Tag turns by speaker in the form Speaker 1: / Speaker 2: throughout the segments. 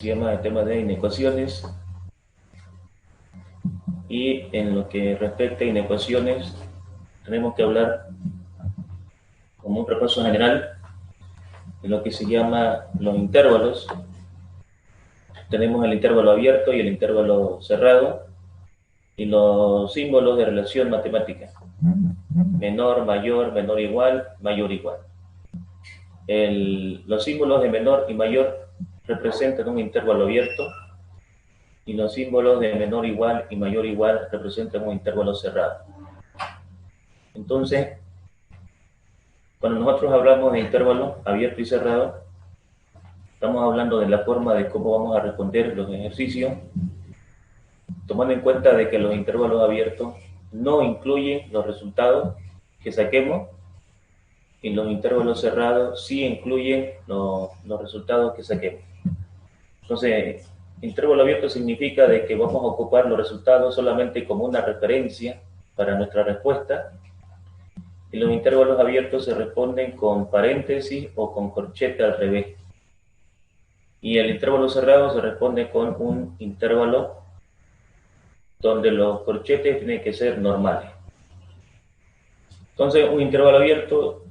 Speaker 1: se llama el tema de inecuaciones, y en lo que respecta a inecuaciones tenemos que hablar como un repaso general de lo que se llama los intervalos. Tenemos el intervalo abierto y el intervalo cerrado y los símbolos de relación matemática: menor, mayor, menor igual, mayor igual. Los símbolos de menor y mayor representan un intervalo abierto y los símbolos de menor igual y mayor igual representan un intervalo cerrado. Entonces, cuando nosotros hablamos de intervalo abierto y cerrado, estamos hablando de la forma de cómo vamos a responder los ejercicios, tomando en cuenta de que los intervalos abiertos no incluyen los resultados que saquemos y los intervalos cerrados sí incluyen los resultados que saquemos. Entonces, intervalo abierto significa de que vamos a ocupar los resultados solamente como una referencia para nuestra respuesta, y los intervalos abiertos se responden con paréntesis o con corchete al revés. Y el intervalo cerrado se responde con un intervalo donde los corchetes tienen que ser normales. Entonces, un intervalo abierto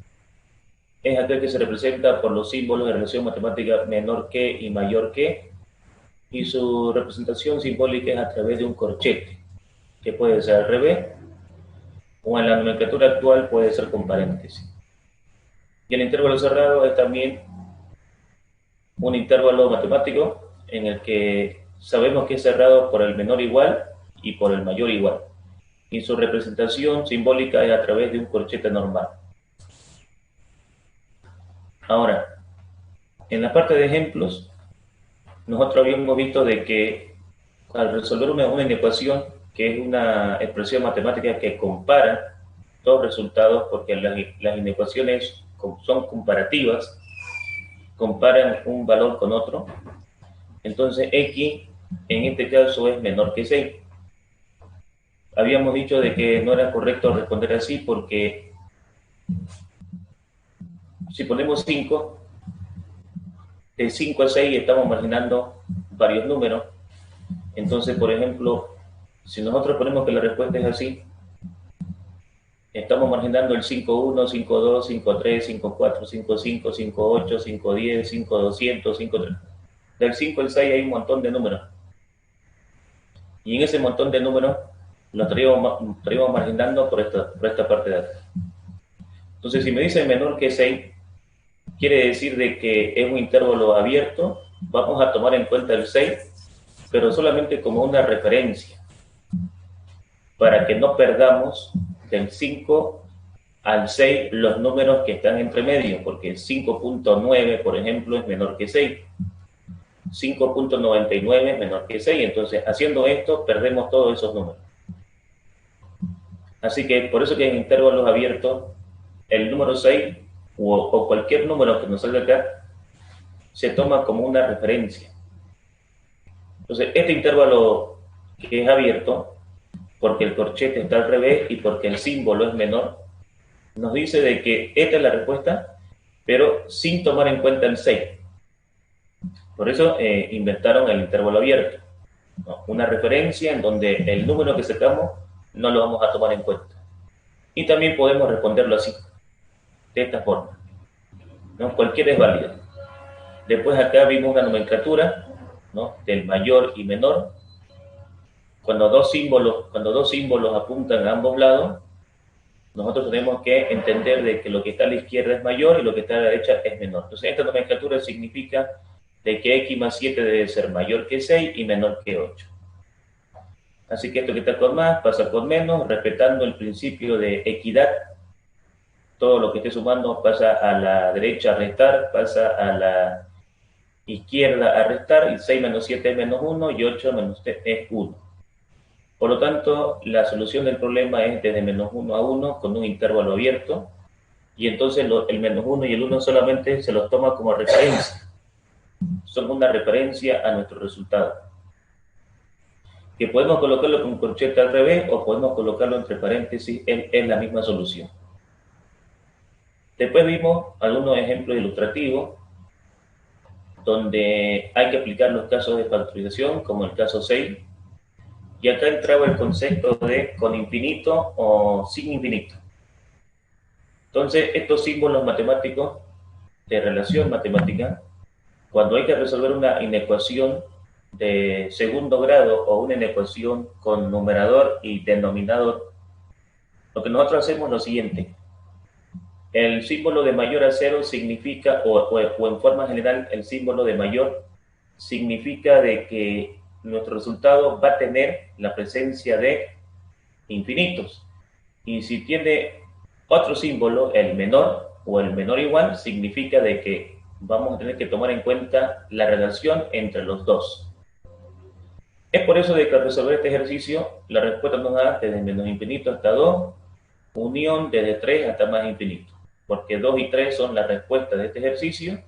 Speaker 1: es aquel que se representa por los símbolos de relación matemática menor que y mayor que, y su representación simbólica es a través de un corchete, que puede ser al revés, o en la nomenclatura actual puede ser con paréntesis. Y el intervalo cerrado es también un intervalo matemático en el que sabemos que es cerrado por el menor igual y por el mayor igual, y su representación simbólica es a través de un corchete normal. Ahora, en la parte de ejemplos, nosotros habíamos visto de que al resolver una inecuación, que es una expresión matemática que compara dos resultados, porque las inecuaciones son comparativas, comparan un valor con otro, entonces x en este caso es menor que 6. Habíamos dicho de que no era correcto responder así porque si ponemos 5, de 5 a 6 estamos marginando varios números. Entonces, por ejemplo, si nosotros ponemos que la respuesta es así, estamos marginando el 5.1, 5.2, 5.3, 5.4, 5.5, 5.8, 5.10, 5.200, 5.3. Del 5 al 6 hay un montón de números. Y en ese montón de números los estaríamos marginando por esta parte de atrás. Entonces, si me dicen menor que 6, quiere decir de que es un intervalo abierto. Vamos a tomar en cuenta el 6, pero solamente como una referencia, para que no perdamos del 5 al 6 los números que están entre medio, porque 5.9, por ejemplo, es menor que 6. 5.99 es menor que 6, entonces haciendo esto perdemos todos esos números. Así que por eso que en intervalos abiertos, el número 6 o cualquier número que nos salga acá se toma como una referencia. Entonces, este intervalo que es abierto, porque el corchete está al revés y porque el símbolo es menor, nos dice de que esta es la respuesta, pero sin tomar en cuenta el 6. Por eso inventaron el intervalo abierto, ¿no? Una referencia en donde el número que sacamos no lo vamos a tomar en cuenta. Y también podemos responderlo así, de esta forma, ¿no? Cualquiera es válida. Después acá vimos una nomenclatura, ¿no?, del mayor y menor. Cuando dos símbolos apuntan a ambos lados, nosotros tenemos que entender de que lo que está a la izquierda es mayor y lo que está a la derecha es menor. Entonces, esta nomenclatura significa de que x más 7 debe ser mayor que 6 y menor que 8. Así que esto que está con más pasa con menos, respetando el principio de equidad. Todo lo que esté sumando pasa a la derecha a restar, pasa a la izquierda a restar, y 6 menos 7 es menos 1 y 8 menos 3 es 1. Por lo tanto, la solución del problema es desde menos 1 a 1 con un intervalo abierto, y entonces el menos 1 y el 1 solamente se los toma como referencia. Son una referencia a nuestro resultado, que podemos colocarlo con corchete al revés o podemos colocarlo entre paréntesis, es la misma solución. Después vimos algunos ejemplos ilustrativos donde hay que aplicar los casos de factorización, como el caso 6, y acá entraba el concepto de con infinito o sin infinito. Entonces, estos símbolos matemáticos de relación matemática, cuando hay que resolver una inecuación de segundo grado o una inecuación con numerador y denominador, lo que nosotros hacemos es lo siguiente. El símbolo de mayor a cero significa, o en forma general, el símbolo de mayor significa de que nuestro resultado va a tener la presencia de infinitos. Y si tiene otro símbolo, el menor o el menor igual, significa de que vamos a tener que tomar en cuenta la relación entre los dos. Es por eso de que al resolver este ejercicio, la respuesta nos da desde menos infinito hasta 2, unión desde 3 hasta más infinito, porque 2 y 3 son las respuestas de este ejercicio,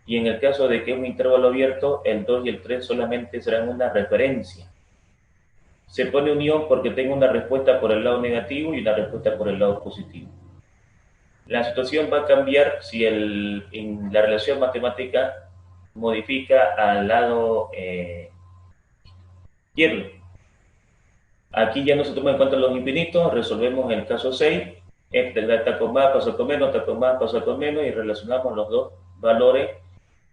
Speaker 1: y en el caso de que es un intervalo abierto, el 2 y el 3 solamente serán una referencia. Se pone unión porque tengo una respuesta por el lado negativo y una respuesta por el lado positivo. La situación va a cambiar si la relación matemática modifica al lado izquierdo. Aquí ya no se toman en cuenta los infinitos, resolvemos el caso 6, este está con más, pasa con menos, está con más, pasa con menos, y relacionamos los dos valores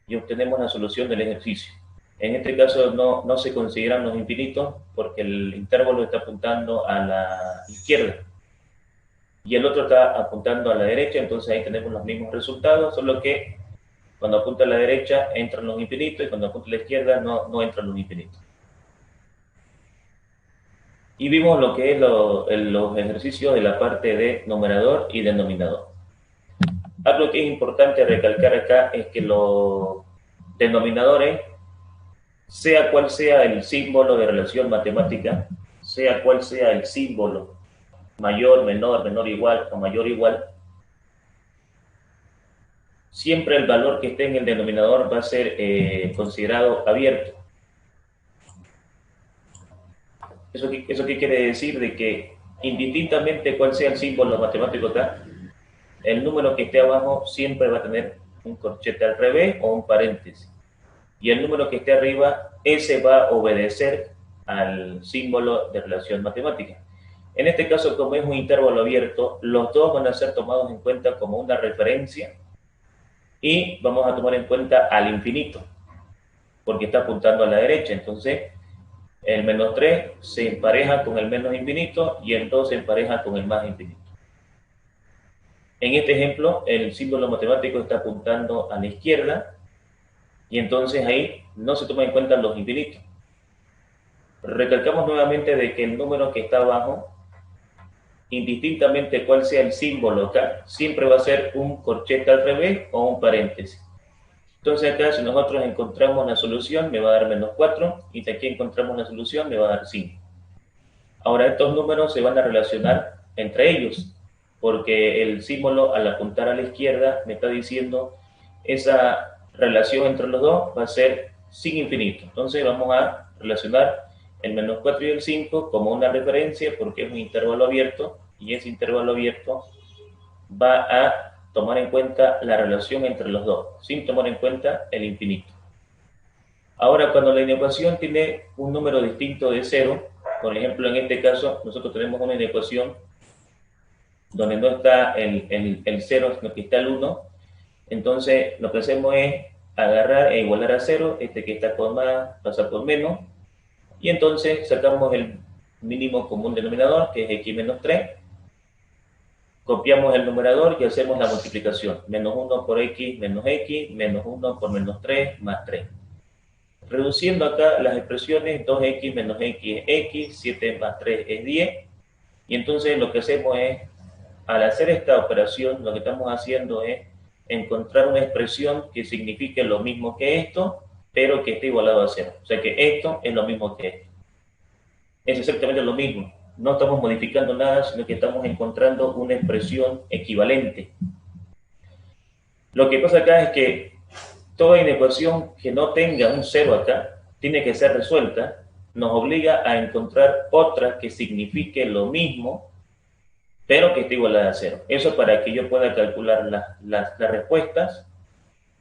Speaker 1: y obtenemos la solución del ejercicio. En este caso no se consideran los infinitos porque el intervalo está apuntando a la izquierda y el otro está apuntando a la derecha, entonces ahí tenemos los mismos resultados, solo que cuando apunta a la derecha entran los infinitos y cuando apunta a la izquierda no entran los infinitos. Y vimos lo que es los ejercicios de la parte de numerador y denominador. Algo que es importante recalcar acá es que los denominadores, sea cual sea el símbolo de relación matemática, sea cual sea el símbolo, mayor, menor igual o mayor igual, siempre el valor que esté en el denominador va a ser considerado abierto. ¿Eso qué quiere decir? De que indistintamente cuál sea el símbolo matemático acá, el número que esté abajo siempre va a tener un corchete al revés o un paréntesis. Y el número que esté arriba, ese va a obedecer al símbolo de relación matemática. En este caso, como es un intervalo abierto, los dos van a ser tomados en cuenta como una referencia y vamos a tomar en cuenta al infinito, porque está apuntando a la derecha. Entonces, el menos 3 se empareja con el menos infinito y el 2 se empareja con el más infinito. En este ejemplo, el símbolo matemático está apuntando a la izquierda y entonces ahí no se toman en cuenta los infinitos. Recalcamos nuevamente de que el número que está abajo, indistintamente cuál sea el símbolo acá, siempre va a ser un corchete al revés o un paréntesis. Entonces acá si nosotros encontramos la solución me va a dar menos 4 y si aquí encontramos la solución me va a dar 5. Ahora estos números se van a relacionar entre ellos porque el símbolo al apuntar a la izquierda me está diciendo esa relación entre los dos va a ser sin infinito. Entonces vamos a relacionar el menos 4 y el 5 como una referencia porque es un intervalo abierto y ese intervalo abierto va a tomar en cuenta la relación entre los dos, sin tomar en cuenta el infinito. Ahora, cuando la inecuación tiene un número distinto de 0, por ejemplo, en este caso, nosotros tenemos una inecuación donde no está el 0, sino que está el 1, entonces lo que hacemos es agarrar e igualar a 0, este que está con más pasa por menos, y entonces sacamos el mínimo común denominador, que es x menos 3, copiamos el numerador y hacemos la multiplicación. Menos 1 por x, menos 1 por menos 3, más 3. Reduciendo acá las expresiones, 2x menos x es x, 7 más 3 es 10. Y entonces lo que hacemos es, al hacer esta operación, lo que estamos haciendo es encontrar una expresión que signifique lo mismo que esto, pero que esté igualado a 0. O sea que esto es lo mismo que esto. Es exactamente lo mismo. No estamos modificando nada, sino que estamos encontrando una expresión equivalente. Lo que pasa acá es que toda inecuación que no tenga un 0 acá, tiene que ser resuelta, nos obliga a encontrar otra que signifique lo mismo, pero que esté igualada a 0. Eso para que yo pueda calcular las respuestas,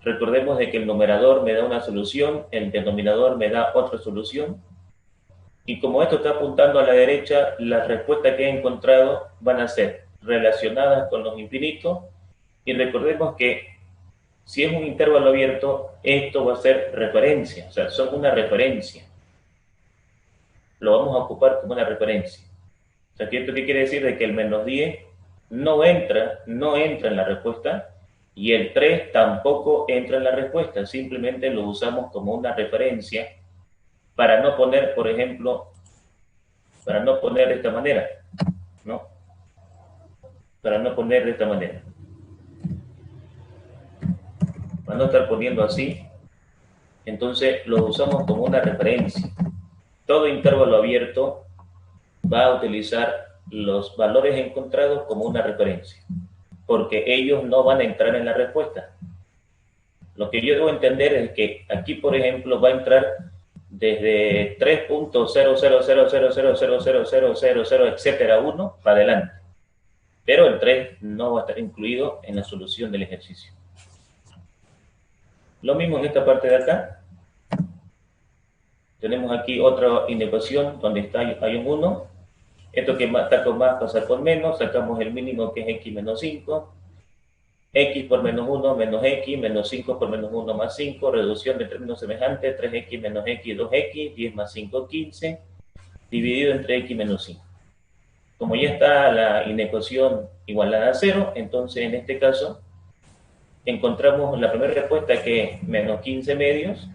Speaker 1: Recordemos de que el numerador me da una solución, el denominador me da otra solución. Y como esto está apuntando a la derecha, las respuestas que he encontrado van a ser relacionadas con los infinitos. Y recordemos que si es un intervalo abierto, esto va a ser referencia, o sea, son una referencia. Lo vamos a ocupar como una referencia. O sea, ¿esto qué quiere decir? De que el menos 10 no entra en la respuesta y el 3 tampoco entra en la respuesta. Simplemente lo usamos como una referencia para no poner, por ejemplo, para no poner de esta manera, ¿no? Para no poner de esta manera. Para no estar poniendo así, entonces lo usamos como una referencia. Todo intervalo abierto va a utilizar los valores encontrados como una referencia, porque ellos no van a entrar en la respuesta. Lo que yo debo entender es que aquí, por ejemplo, va a entrar desde 3.00000000000, etcétera, 1 para adelante. Pero el 3 no va a estar incluido en la solución del ejercicio. Lo mismo en esta parte de acá. Tenemos aquí otra inecuación donde hay un 1. Esto que está con más pasa con menos. Sacamos el mínimo que es x menos 5. X por menos 1 menos x, menos 5 por menos 1 más 5. Reducción de términos semejantes. 3x menos x, 2x. 10 más 5, 15. Dividido entre x menos 5. Como ya está la inecuación igualada a 0, entonces en este caso encontramos la primera respuesta que es menos 15 medios.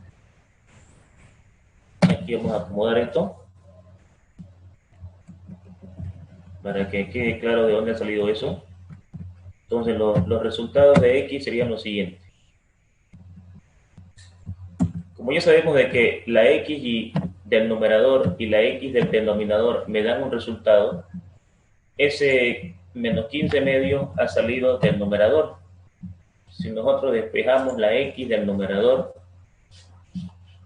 Speaker 1: Aquí vamos a acomodar esto para que quede claro de dónde ha salido eso. Entonces los resultados de x serían los siguientes. Como ya sabemos de que la x del numerador y la x del denominador me dan un resultado, ese menos 15 medios ha salido del numerador. Si nosotros despejamos la x del numerador,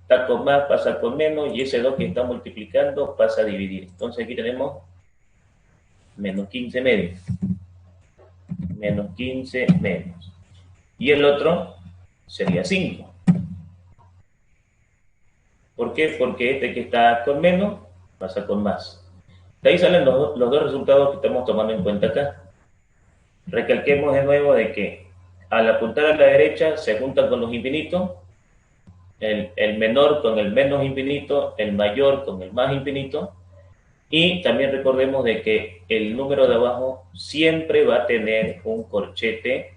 Speaker 1: está con más, pasa con menos, y ese 2 que está multiplicando pasa a dividir. Entonces aquí tenemos menos 15 medios. Menos 15 medios. Y el otro sería 5. ¿Por qué? Porque este que está con menos pasa con más. De ahí salen los dos resultados que estamos tomando en cuenta acá. Recalquemos de nuevo de que al apuntar a la derecha se juntan con los infinitos, el menor con el menos infinito, el mayor con el más infinito, y también recordemos de que el número de abajo siempre va a tener un corchete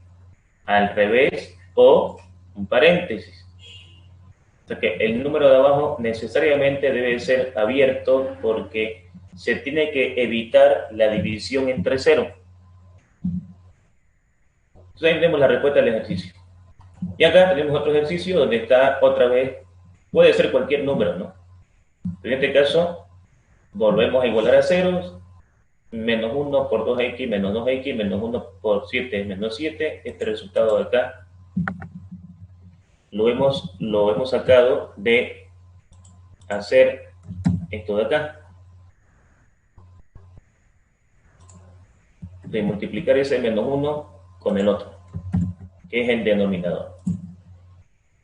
Speaker 1: al revés o un paréntesis. O sea que el número de abajo necesariamente debe ser abierto porque se tiene que evitar la división entre cero. Entonces ahí tenemos la respuesta del ejercicio. Y acá tenemos otro ejercicio donde está otra vez, puede ser cualquier número, ¿no? En este caso, volvemos a igualar a ceros, menos 1 por 2x, menos 2x, menos 1 por 7 menos 7. Este resultado de acá lo hemos sacado de hacer esto de acá. De multiplicar ese menos 1 con el otro, que es el denominador.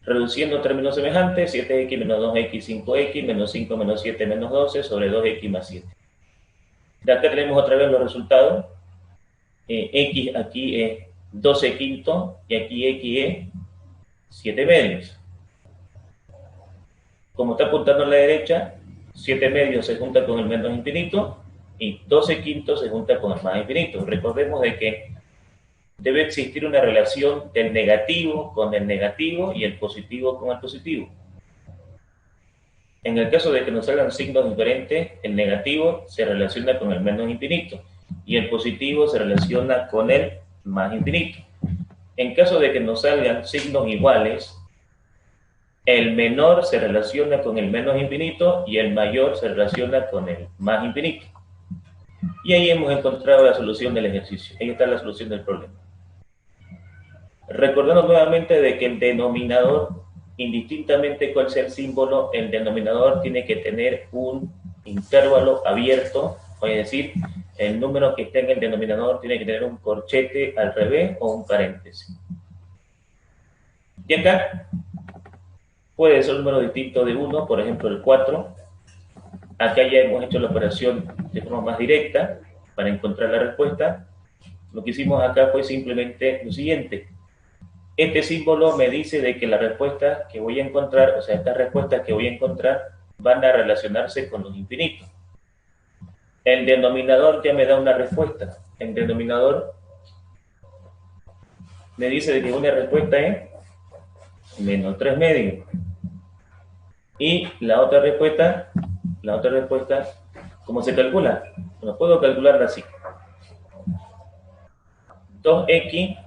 Speaker 1: Reduciendo términos semejantes, 7x menos 2x, 5x, menos 5 menos 7 menos 12 sobre 2x más 7. De acá tenemos otra vez los resultados. X aquí es 12 quintos y aquí X es 7 medios. Como está apuntando a la derecha, 7 medios se junta con el menos infinito y 12 quintos se junta con el más infinito. Recordemos de que debe existir una relación del negativo con el negativo y el positivo con el positivo. En el caso de que nos salgan signos diferentes, el negativo se relaciona con el menos infinito y el positivo se relaciona con el más infinito. En caso de que nos salgan signos iguales, el menor se relaciona con el menos infinito y el mayor se relaciona con el más infinito. Y ahí hemos encontrado la solución del ejercicio. Ahí está la solución del problema. Recordando nuevamente de que el denominador, indistintamente cuál sea el símbolo, el denominador tiene que tener un intervalo abierto, es decir, el número que esté en el denominador tiene que tener un corchete al revés o un paréntesis. Y acá puede ser un número distinto de 1, por ejemplo el 4. Acá ya hemos hecho la operación de forma más directa para encontrar la respuesta. Lo que hicimos acá fue simplemente lo siguiente. Este símbolo me dice de que las respuestas que voy a encontrar, o sea, estas respuestas que voy a encontrar van a relacionarse con los infinitos. El denominador ya me da una respuesta. El denominador me dice de que una respuesta es menos 3 medios. Y la otra respuesta, ¿cómo se calcula? Bueno, puedo calcularla así. 2x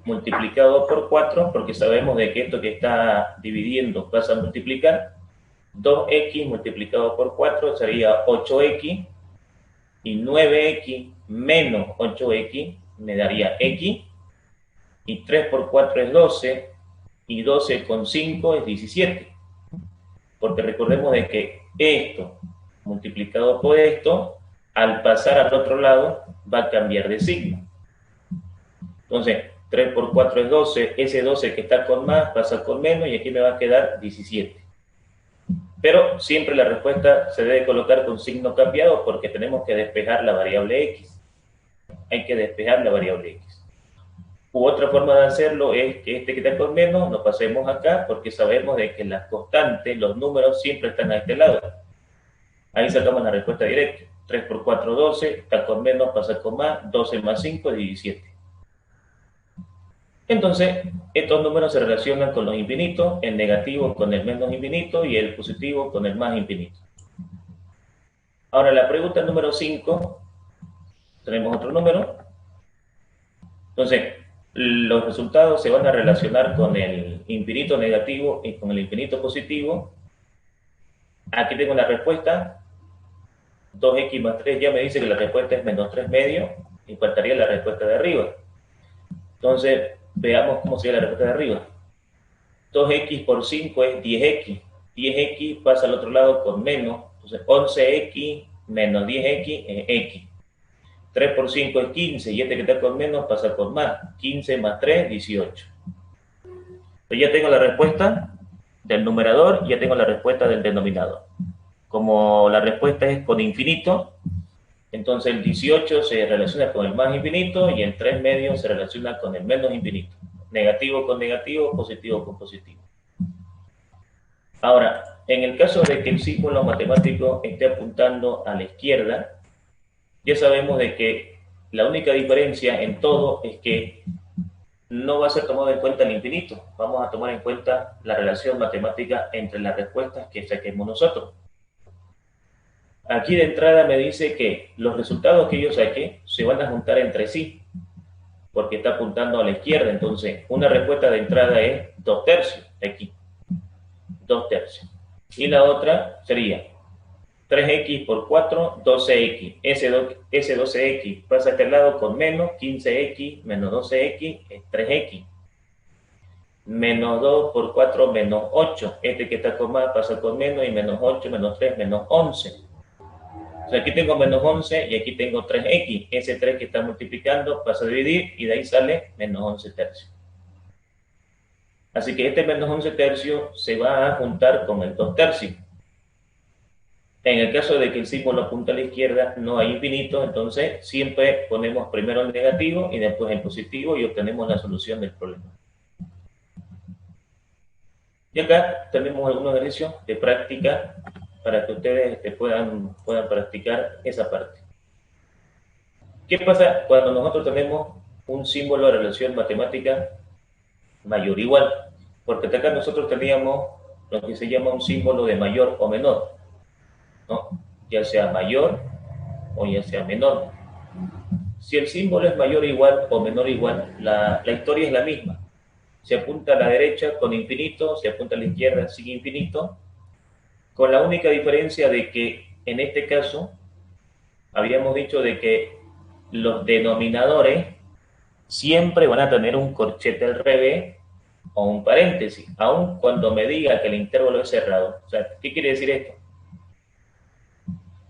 Speaker 1: multiplicado por 4, porque sabemos de que esto que está dividiendo pasa a multiplicar. 2x multiplicado por 4 sería 8x, y 9x menos 8x me daría x, y 3 por 4 es 12, y 12 con 5 es 17. Porque recordemos de que esto multiplicado por esto, al pasar al otro lado, va a cambiar de signo. Entonces, 3 por 4 es 12, ese 12 que está con más pasa con menos y aquí me va a quedar 17. Pero siempre la respuesta se debe colocar con signo cambiado porque tenemos que despejar la variable x. Hay que despejar la variable x. U otra forma de hacerlo es que este que está con menos lo pasemos acá porque sabemos de que las constantes, los números siempre están a este lado. Ahí sacamos la respuesta directa. 3 por 4, 12, está con menos, pasa con más, 12 más 5, 17. Entonces, estos números se relacionan con los infinitos, el negativo con el menos infinito y el positivo con el más infinito. Ahora, la pregunta número 5, tenemos otro número. Entonces, los resultados se van a relacionar con el infinito negativo y con el infinito positivo. Aquí tengo la respuesta. 2x más 3 ya me dice que la respuesta es menos 3 medios y faltaría la respuesta de arriba. Entonces, veamos cómo sería la respuesta de arriba. 2x por 5 es 10x. 10x pasa al otro lado con menos. Entonces, 11x menos 10x es x. 3 por 5 es 15 y este que está con menos pasa con más. 15 más 3, 18. Entonces ya tengo la respuesta del numerador y ya tengo la respuesta del denominador. Como la respuesta es con infinito, entonces el 18 se relaciona con el más infinito y el 3 medios se relaciona con el menos infinito. Negativo con negativo, positivo con positivo. Ahora, en el caso de que el símbolo matemático esté apuntando a la izquierda, ya sabemos de que la única diferencia en todo es que no va a ser tomado en cuenta el infinito. Vamos a tomar en cuenta la relación matemática entre las respuestas que saquemos nosotros. Aquí de entrada me dice que los resultados que yo saqué se van a juntar entre sí, porque está apuntando a la izquierda. Entonces, una respuesta de entrada es 2 tercios, aquí. 2 tercios. Y la otra sería 3x por 4, 12x. Ese 12x pasa a este lado con menos, 15x menos 12x es 3x. Menos 2 por 4, menos 8. Este que está con más pasa con menos y menos 8, menos 3, menos 11. O sea, aquí tengo menos 11 y aquí tengo 3x. Ese 3 que está multiplicando pasa a dividir y de ahí sale menos 11 tercios. Así que este menos 11 tercios se va a juntar con el 2 tercios. En el caso de que el símbolo apunta a la izquierda, no hay infinito, entonces siempre ponemos primero el negativo y después el positivo y obtenemos la solución del problema. Y acá tenemos algunos ejercicios de práctica para que ustedes puedan practicar esa parte. ¿Qué pasa cuando nosotros tenemos un símbolo de relación matemática mayor o igual? Porque acá nosotros teníamos lo que se llama un símbolo de mayor o menor, ¿no? Ya sea mayor o ya sea menor. Si el símbolo es mayor o igual o menor o igual, la historia es la misma. Se apunta a la derecha con infinito, se apunta a la izquierda sin infinito, con la única diferencia de que en este caso habíamos dicho de que los denominadores siempre van a tener un corchete al revés o un paréntesis, aun cuando me diga que el intervalo es cerrado. O sea, ¿qué quiere decir esto?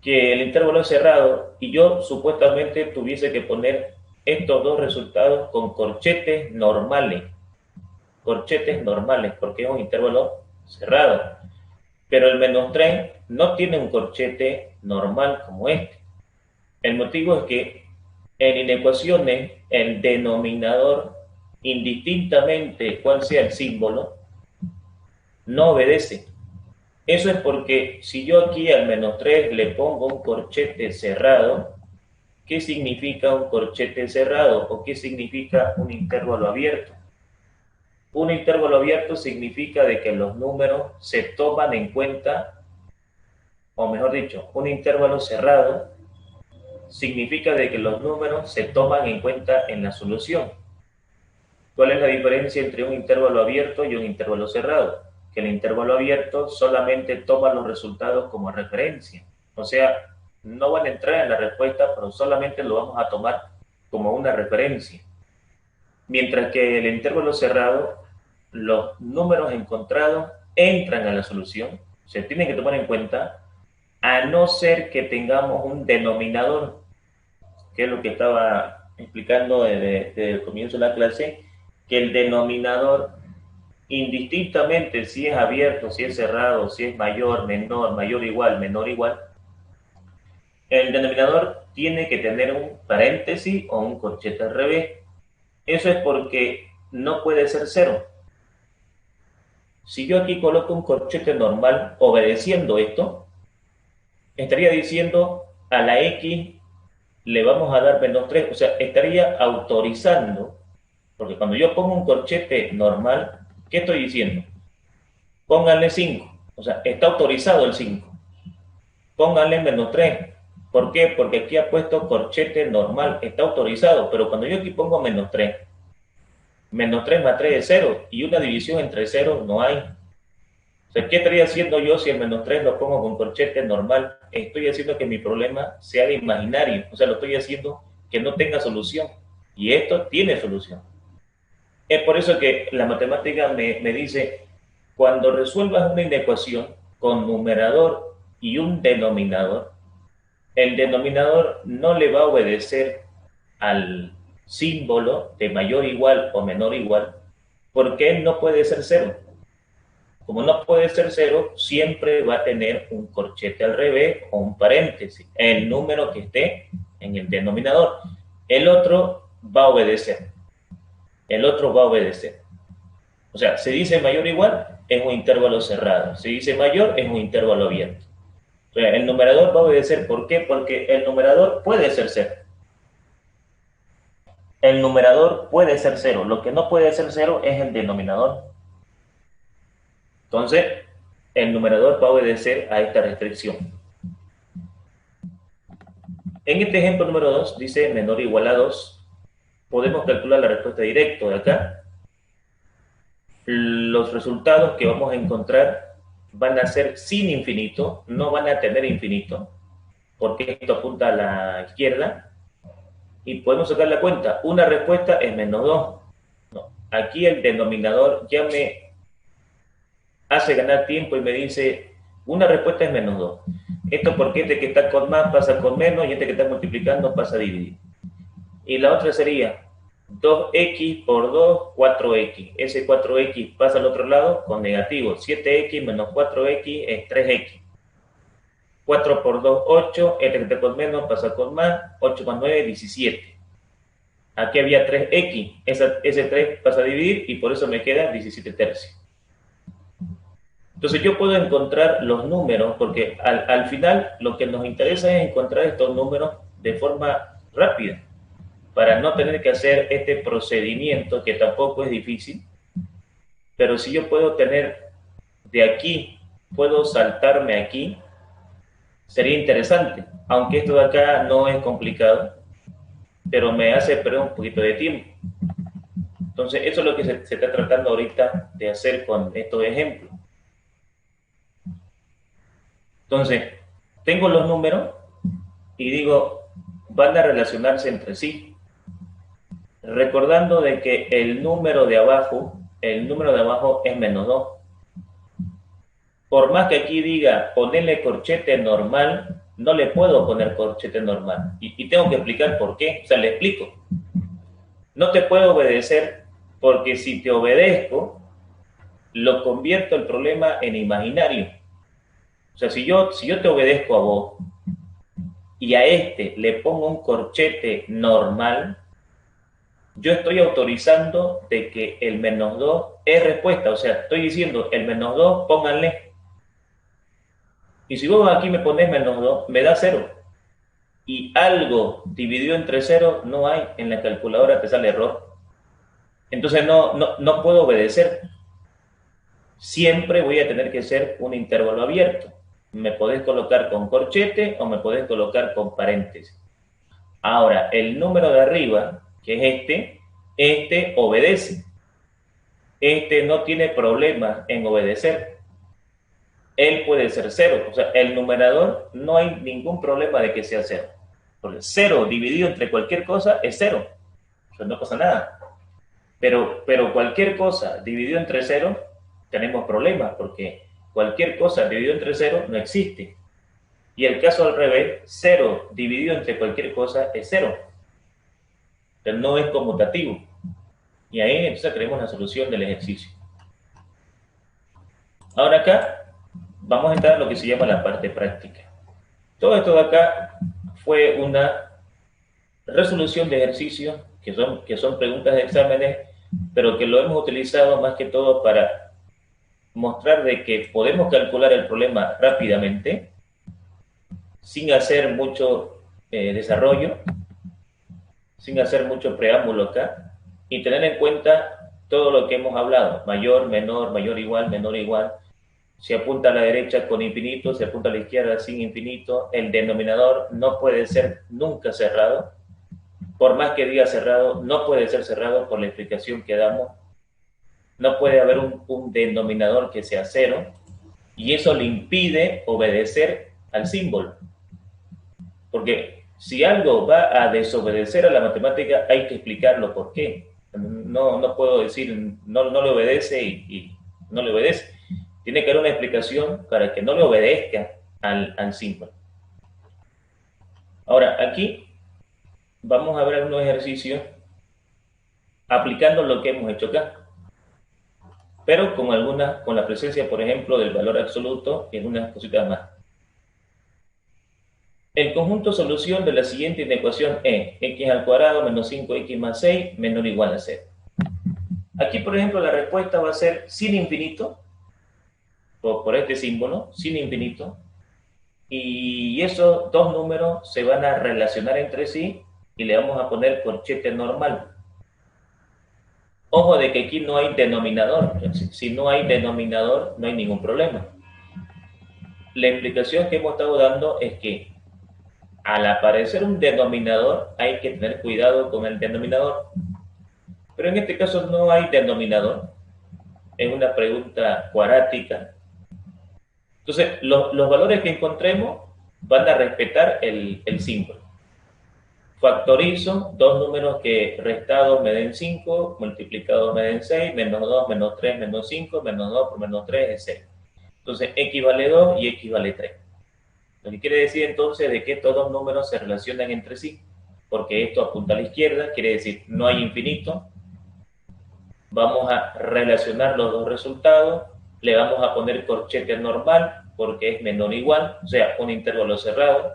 Speaker 1: Que el intervalo es cerrado y yo supuestamente tuviese que poner estos dos resultados con corchetes normales. corchetes normales, porque es un intervalo cerrado. Pero el -3 no tiene un corchete normal como este. El motivo es que en inecuaciones el denominador, indistintamente cuál sea el símbolo, no obedece. Eso es porque si yo aquí al -3 le pongo un corchete cerrado, ¿qué significa un corchete cerrado o qué significa un intervalo abierto? Un intervalo abierto significa de que los números se toman en cuenta, o mejor dicho, un intervalo cerrado significa de que los números se toman en cuenta en la solución. ¿Cuál es la diferencia entre un intervalo abierto y un intervalo cerrado? Que el intervalo abierto solamente toma los resultados como referencia. O sea, no van a entrar en la respuesta, pero solamente lo vamos a tomar como una referencia. Mientras que el intervalo cerrado, los números encontrados entran a la solución, se tienen que tomar en cuenta, a no ser que tengamos un denominador, que es lo que estaba explicando desde el comienzo de la clase, que el denominador, indistintamente si es abierto, si es cerrado, si es mayor, menor, mayor, igual, menor, igual, el denominador tiene que tener un paréntesis o un corchete al revés. Eso es porque no puede ser cero. Si yo aquí coloco un corchete normal obedeciendo esto, estaría diciendo a la X le vamos a dar -3, o sea, estaría autorizando, porque cuando yo pongo un corchete normal, ¿qué estoy diciendo? Pónganle 5, o sea, está autorizado el 5. Pónganle -3. ¿Por qué? Porque aquí ha puesto corchete normal, está autorizado, pero cuando yo aquí pongo -3, -3 más 3 es 0, y una división entre 0 no hay. O sea, ¿qué estaría haciendo yo si el -3 lo pongo con corchete normal? Estoy haciendo que mi problema se haga imaginario, o sea, lo estoy haciendo que no tenga solución, y esto tiene solución. Es por eso que la matemática me dice, cuando resuelvas una inecuación con numerador y un denominador, el denominador no le va a obedecer al símbolo de mayor igual o menor igual, porque él no puede ser cero. Como no puede ser cero, siempre va a tener un corchete al revés o un paréntesis, el número que esté en el denominador. El otro va a obedecer. El otro va a obedecer. O sea, se dice mayor o igual, es un intervalo cerrado. Se dice mayor, es un intervalo abierto. O sea, el numerador va a obedecer. ¿Por qué? Porque el numerador puede ser cero. El numerador puede ser cero. Lo que no puede ser cero es el denominador. Entonces, el numerador va a obedecer a esta restricción. En este ejemplo número 2, dice menor o igual a 2. Podemos calcular la respuesta directa de acá. Los resultados que vamos a encontrar van a ser sin infinito, no van a tener infinito, porque esto apunta a la izquierda, y podemos sacar la cuenta. Una respuesta es -2. No, aquí el denominador ya me hace ganar tiempo y me dice, una respuesta es -2. Esto porque este que está con más pasa con menos, y este que está multiplicando pasa a dividir. Y la otra sería 2x por 2, 4x. Ese 4x pasa al otro lado con negativo. 7x menos 4x es 3x. 4 por 2, 8. Este que está con menos pasa con más. 8 más 9, 17. Aquí había 3x. Ese 3 pasa a dividir y por eso me queda 17 tercios. Entonces yo puedo encontrar los números, porque al final lo que nos interesa es encontrar estos números de forma rápida, para no tener que hacer este procedimiento que tampoco es difícil. Pero si yo puedo tener de aquí, puedo saltarme aquí, sería interesante, aunque esto de acá no es complicado, pero me hace perder un poquito de tiempo. Entonces eso es lo que se está tratando ahorita de hacer con estos ejemplos. Entonces, tengo los números y digo, van a relacionarse entre sí, recordando de que el número de abajo es -2. Por más que aquí diga ponerle corchete normal, no le puedo poner corchete normal. Y tengo que explicar por qué. O sea, le explico. No te puedo obedecer porque si te obedezco, lo convierto el problema en imaginario. O sea, si yo te obedezco a vos y a este le pongo un corchete normal, yo estoy autorizando de que el -2 es respuesta. O sea, estoy diciendo el -2, pónganle. Y si vos aquí me pones -2, me da 0. Y algo dividido entre 0 no hay, en la calculadora te sale error. Entonces no puedo obedecer. Siempre voy a tener que ser un intervalo abierto. Me podés colocar con corchete o me podés colocar con paréntesis. Ahora, el número de arriba, que es este obedece. Este no tiene problema en obedecer. Él puede ser 0. O sea, el numerador no hay ningún problema de que sea 0. Porque 0 dividido entre cualquier cosa es 0. O sea, no pasa nada. Pero cualquier cosa dividido entre 0, tenemos problemas, porque cualquier cosa dividido entre 0 no existe. Y el caso al revés, 0 dividido entre cualquier cosa es 0. Entonces no es conmutativo. Y ahí entonces tenemos la solución del ejercicio. Ahora acá vamos a entrar a lo que se llama la parte práctica. Todo esto de acá fue una resolución de ejercicios que son preguntas de exámenes, pero que lo hemos utilizado más que todo para mostrar de que podemos calcular el problema rápidamente, sin hacer mucho desarrollo, sin hacer mucho preámbulo acá, y tener en cuenta todo lo que hemos hablado: mayor, menor, mayor, igual, menor, igual. Si apunta a la derecha con infinito, si apunta a la izquierda sin infinito, el denominador no puede ser nunca cerrado. Por más que diga cerrado, no puede ser cerrado por la explicación que damos. No puede haber un denominador que sea 0, y eso le impide obedecer al símbolo. Porque si algo va a desobedecer a la matemática, hay que explicarlo por qué. No puedo decir no le obedece y no le obedece. Tiene que haber una explicación para que no le obedezca al símbolo. Ahora, aquí vamos a ver algunos ejercicios aplicando lo que hemos hecho acá, pero con la presencia, por ejemplo, del valor absoluto y algunas cositas más. El conjunto solución de la siguiente inecuación es x al cuadrado menos 5x más 6 menor o igual a 0. Aquí, por ejemplo, la respuesta va a ser sin infinito, por este símbolo, sin infinito, y esos dos números se van a relacionar entre sí y le vamos a poner corchete normal. Ojo de que aquí no hay denominador. Si no hay denominador, no hay ningún problema. La explicación que hemos estado dando es que al aparecer un denominador hay que tener cuidado con el denominador. Pero en este caso no hay denominador. Es una pregunta cuadrática. Entonces, los valores que encontremos van a respetar el símbolo. Factorizo dos números que restados me den 5, multiplicados me den 6, menos 2, menos 3, menos 5, menos 2 por menos 3 es 6. Entonces, x vale 2 y x vale 3. Lo que quiere decir entonces de que estos dos números se relacionan entre sí, porque esto apunta a la izquierda, quiere decir no hay infinito. Vamos a relacionar los dos resultados, le vamos a poner corchete normal, porque es menor o igual, o sea, un intervalo cerrado.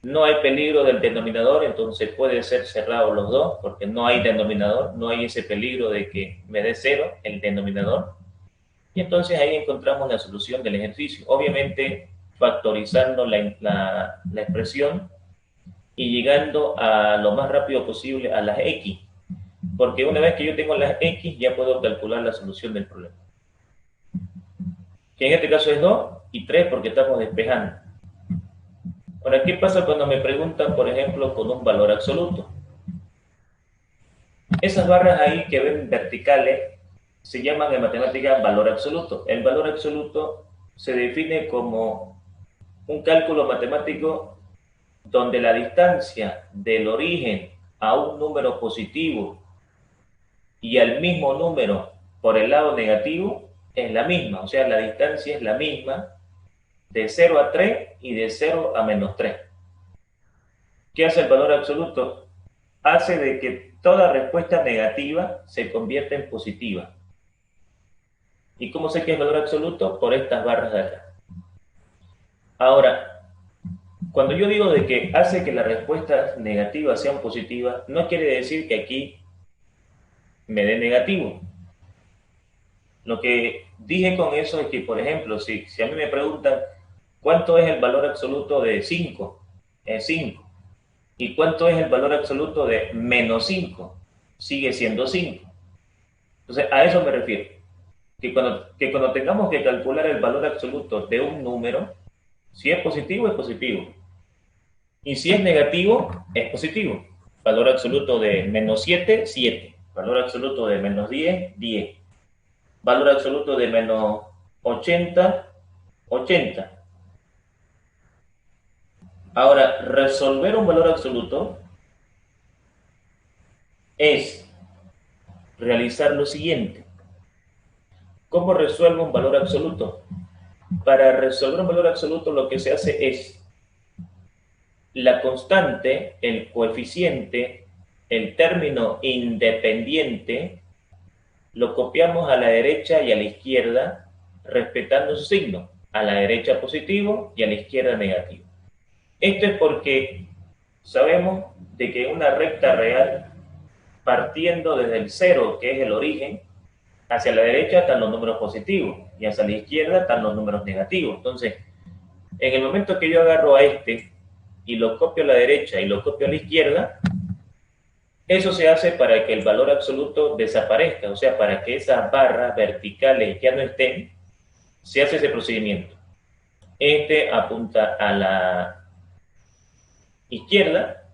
Speaker 1: No hay peligro del denominador, entonces puede ser cerrado los dos, porque no hay denominador, no hay ese peligro de que me dé 0 el denominador. Y entonces ahí encontramos la solución del ejercicio. Obviamente factorizando la expresión y llegando a lo más rápido posible a las x, porque una vez que yo tengo las x ya puedo calcular la solución del problema, que en este caso es 2 y 3 porque estamos despejando. Ahora, ¿qué pasa cuando me preguntan, por ejemplo, con un valor absoluto? Esas barras ahí que ven verticales se llaman en matemática valor absoluto. El valor absoluto se define como un cálculo matemático donde la distancia del origen a un número positivo y al mismo número por el lado negativo es la misma. O sea, la distancia es la misma de 0 a 3 y de 0 a menos 3. ¿Qué hace el valor absoluto? Hace de que toda respuesta negativa se convierta en positiva. ¿Y cómo sé que es valor absoluto? Por estas barras de acá. Ahora, cuando yo digo de que hace que las respuestas negativas sean positivas, no quiere decir que aquí me dé negativo. Lo que dije con eso es que, por ejemplo, si a mí me preguntan cuánto es el valor absoluto de 5, es 5. ¿Y cuánto es el valor absoluto de menos 5? Sigue siendo 5. Entonces, a eso me refiero. Que cuando tengamos que calcular el valor absoluto de un número, si es positivo, es positivo. Y si es negativo, es positivo. Valor absoluto de menos 7, 7. Valor absoluto de menos 10, 10. Valor absoluto de menos 80, 80. Ahora, resolver un valor absoluto es realizar lo siguiente. ¿Cómo resuelvo un valor absoluto? Para resolver un valor absoluto lo que se hace es la constante, el coeficiente, el término independiente, lo copiamos a la derecha y a la izquierda respetando su signo. A la derecha positivo y a la izquierda negativo. Esto es porque sabemos de que una recta real, partiendo desde el cero, que es el origen, hacia la derecha están los números positivos y hacia la izquierda están los números negativos. Entonces, en el momento que yo agarro a este y lo copio a la derecha y lo copio a la izquierda, eso se hace para que el valor absoluto desaparezca, o sea, para que esas barras verticales ya no estén, se hace ese procedimiento. Este apunta a la izquierda,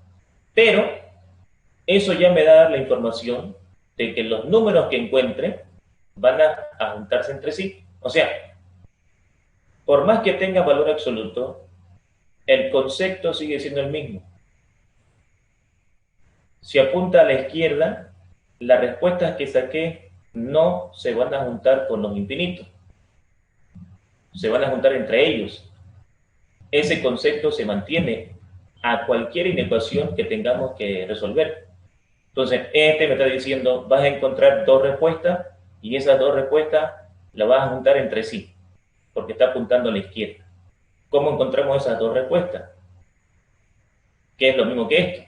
Speaker 1: pero eso ya me da la información de que los números que encuentre van a juntarse entre sí. O sea, por más que tenga valor absoluto, el concepto sigue siendo el mismo. Si apunta a la izquierda, las respuestas que saqué no se van a juntar con los infinitos, se van a juntar entre ellos. Ese concepto se mantiene a cualquier inecuación que tengamos que resolver. Entonces, este me está diciendo, vas a encontrar dos respuestas y esas dos respuestas las vas a juntar entre sí, porque está apuntando a la izquierda. ¿Cómo encontramos esas dos respuestas? Que es lo mismo que esto,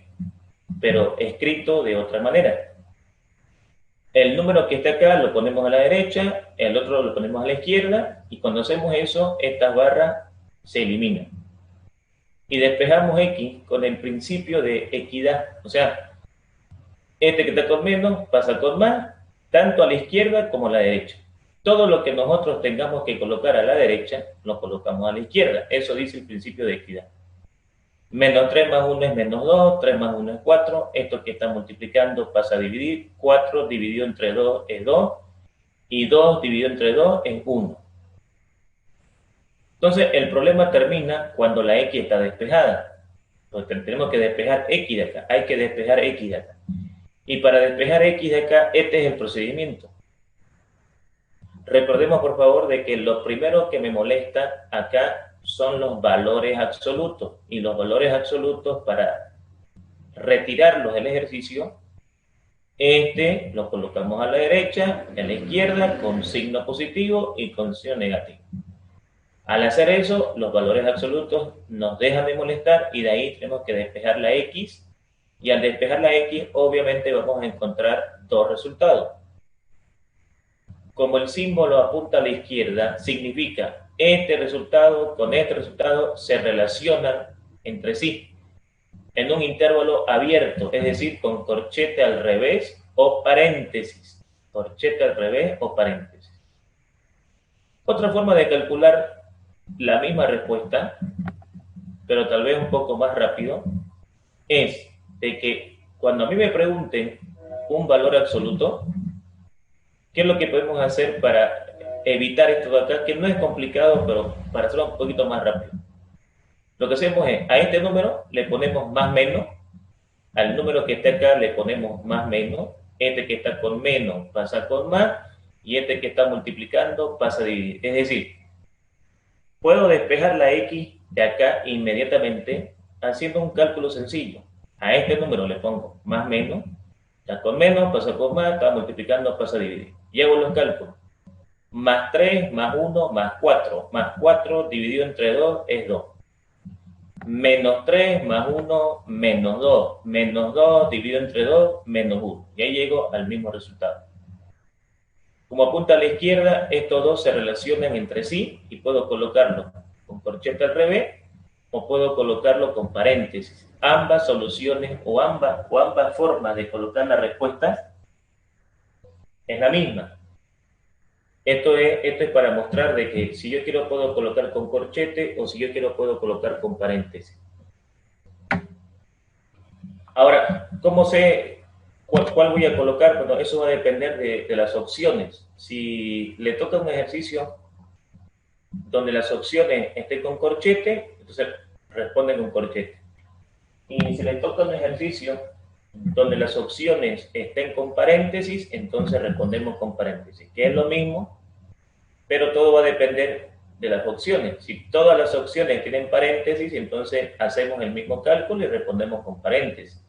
Speaker 1: pero escrito de otra manera. El número que está acá lo ponemos a la derecha, el otro lo ponemos a la izquierda, y cuando hacemos eso, estas barras se eliminan. Y despejamos X con el principio de equidad. O sea, este que está con menos pasa con más, tanto a la izquierda como a la derecha. Todo lo que nosotros tengamos que colocar a la derecha, lo colocamos a la izquierda. Eso dice el principio de equidad. Menos 3 más 1 es menos 2, 3 más 1 es 4. Esto que está multiplicando pasa a dividir. 4 dividido entre 2 es 2. Y 2 dividido entre 2 es 1. Entonces, el problema termina cuando la X está despejada. Entonces, tenemos que despejar X de acá. Hay que despejar X de acá. Y para despejar X de acá, este es el procedimiento. Recordemos, por favor, de que lo primero que me molesta acá son los valores absolutos. Y los valores absolutos, para retirarlos del ejercicio, este lo colocamos a la derecha, a la izquierda, con signo positivo y con signo negativo. Al hacer eso, los valores absolutos nos dejan de molestar y de ahí tenemos que despejar la X. Y al despejar la X, obviamente vamos a encontrar dos resultados. Como el símbolo apunta a la izquierda, significa este resultado con este resultado se relacionan entre sí en un intervalo abierto, es decir, con corchete al revés o paréntesis. Corchete al revés o paréntesis. Otra forma de calcular la misma respuesta, pero tal vez un poco más rápido, es de que cuando a mí me pregunten un valor absoluto, ¿qué es lo que podemos hacer para evitar esto de acá? Que no es complicado, pero para hacerlo un poquito más rápido. Lo que hacemos es, a este número le ponemos más menos, al número que está acá le ponemos más menos, este que está con menos pasa con más, y este que está multiplicando pasa a dividir. Es decir, puedo despejar la X de acá inmediatamente haciendo un cálculo sencillo. A este número le pongo más menos, está con menos, pasa con más, está multiplicando, pasa a dividir. Y hago los cálculos. más 3, más 1, más 4. Más 4 dividido entre 2 es 2. Menos 3 más 1, menos 2. Menos 2 dividido entre 2, menos 1. Y ahí llego al mismo resultado. Como apunta a la izquierda, estos dos se relacionan entre sí y puedo colocarlo con corchete al revés o puedo colocarlo con paréntesis. Ambas soluciones o ambas formas de colocar la respuesta es la misma. Esto es para mostrar de que si yo quiero puedo colocar con corchete o si yo quiero puedo colocar con paréntesis. Ahora, ¿cómo sé cuál voy a colocar? Bueno, eso va a depender de las opciones. Si le toca un ejercicio donde las opciones estén con corchete, entonces responde con corchete. Y si le toca un ejercicio donde las opciones estén con paréntesis, entonces respondemos con paréntesis, que es lo mismo, pero todo va a depender de las opciones. Si todas las opciones tienen paréntesis, entonces hacemos el mismo cálculo y respondemos con paréntesis.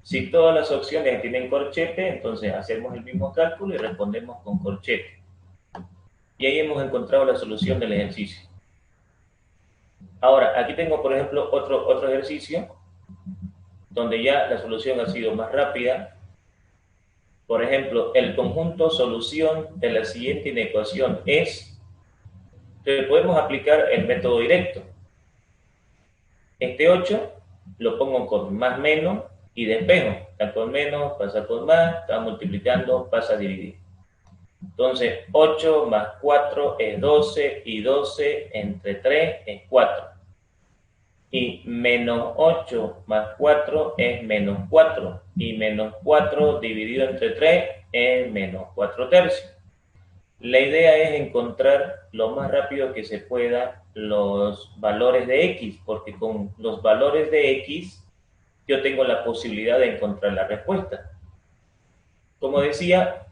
Speaker 1: Si todas las opciones tienen corchete, entonces hacemos el mismo cálculo y respondemos con corchete. Y ahí hemos encontrado la solución del ejercicio. Ahora, aquí tengo, por ejemplo, otro ejercicio donde ya la solución ha sido más rápida. Por ejemplo, el conjunto solución de la siguiente inecuación es, entonces podemos aplicar el método directo. Este 8 lo pongo con más menos y despejo. Está con menos, pasa con más, está multiplicando, pasa a dividir. Entonces, 8 más 4 es 12 y 12 entre 3 es 4. Y menos 8 más 4 es menos 4. Y menos 4 dividido entre 3 es menos 4 tercios. La idea es encontrar lo más rápido que se pueda los valores de x, porque con los valores de x yo tengo la posibilidad de encontrar la respuesta. Como decía,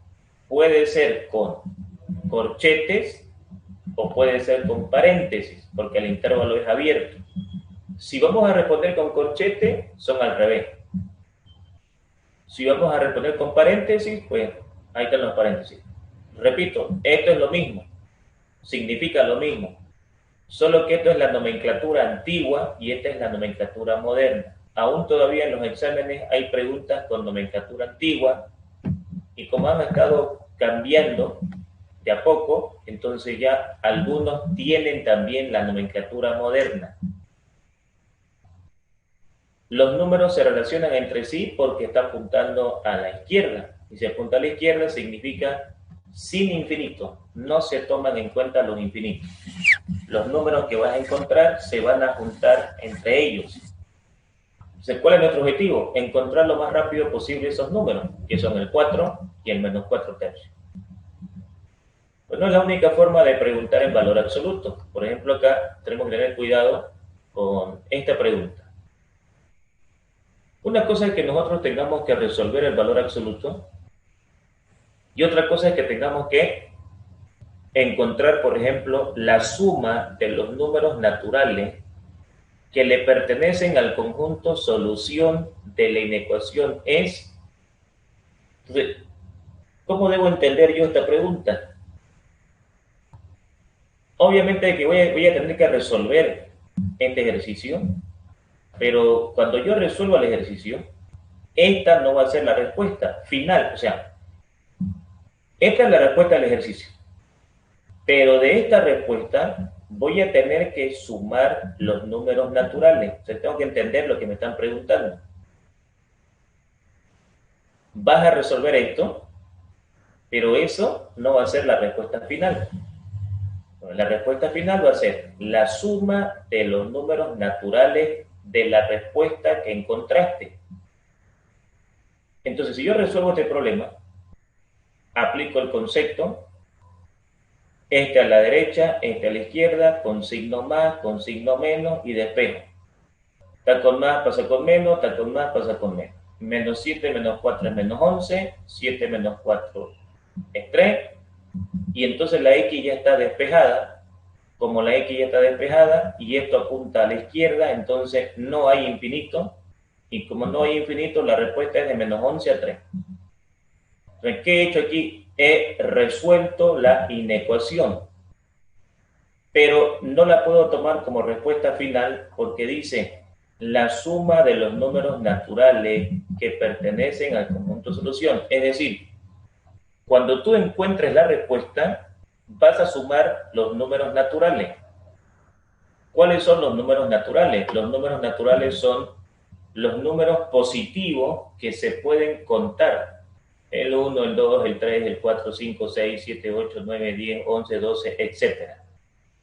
Speaker 1: puede ser con corchetes o puede ser con paréntesis, porque el intervalo es abierto. Si vamos a responder con corchete, son al revés. Si vamos a responder con paréntesis, pues ahí están los paréntesis. Repito, esto es lo mismo, significa lo mismo, solo que esto es la nomenclatura antigua y esta es la nomenclatura moderna. Aún todavía en los exámenes hay preguntas con nomenclatura antigua y como han estado cambiando de a poco, entonces ya algunos tienen también la nomenclatura moderna. Los números se relacionan entre sí porque está apuntando a la izquierda. Y si apunta a la izquierda significa sin infinito. No se toman en cuenta los infinitos. Los números que vas a encontrar se van a juntar entre ellos. Entonces, ¿cuál es nuestro objetivo? Encontrar lo más rápido posible esos números, que son el 4 y el menos 4 tercios. Pues no es la única forma de preguntar en valor absoluto. Por ejemplo, acá tenemos que tener cuidado con esta pregunta. Una cosa es que nosotros tengamos que resolver el valor absoluto y otra cosa es que tengamos que encontrar, por ejemplo, la suma de los números naturales que le pertenecen al conjunto solución de la inecuación es. Entonces, ¿cómo debo entender yo esta pregunta? Obviamente que voy a tener que resolver este ejercicio, pero cuando yo resuelva el ejercicio, esta no va a ser la respuesta final. O sea, esta es la respuesta del ejercicio. Pero de esta respuesta voy a tener que sumar los números naturales. O sea, tengo que entender lo que me están preguntando. Vas a resolver esto, pero eso no va a ser la respuesta final. Bueno, la respuesta final va a ser la suma de los números naturales de la respuesta que encontraste. Entonces, si yo resuelvo este problema, aplico el concepto, este a la derecha, este a la izquierda, con signo más, con signo menos y despejo. Tal con más pasa con menos, tal con más pasa con menos. Menos 7 menos 4 es menos 11, 7 menos 4 es 3, y entonces la X ya está despejada. Como la X ya está despejada y esto apunta a la izquierda, entonces no hay infinito, y como no hay infinito, la respuesta es de menos 11 a 3. Entonces, ¿qué he hecho aquí? He resuelto la inecuación, pero no la puedo tomar como respuesta final porque dice la suma de los números naturales que pertenecen al conjunto solución. Es decir, cuando tú encuentres la respuesta, vas a sumar los números naturales. ¿Cuáles son los números naturales? Los números naturales son los números positivos que se pueden contar. El 1, el 2, el 3, el 4, 5, 6, 7, 8, 9, 10, 11, 12, etc.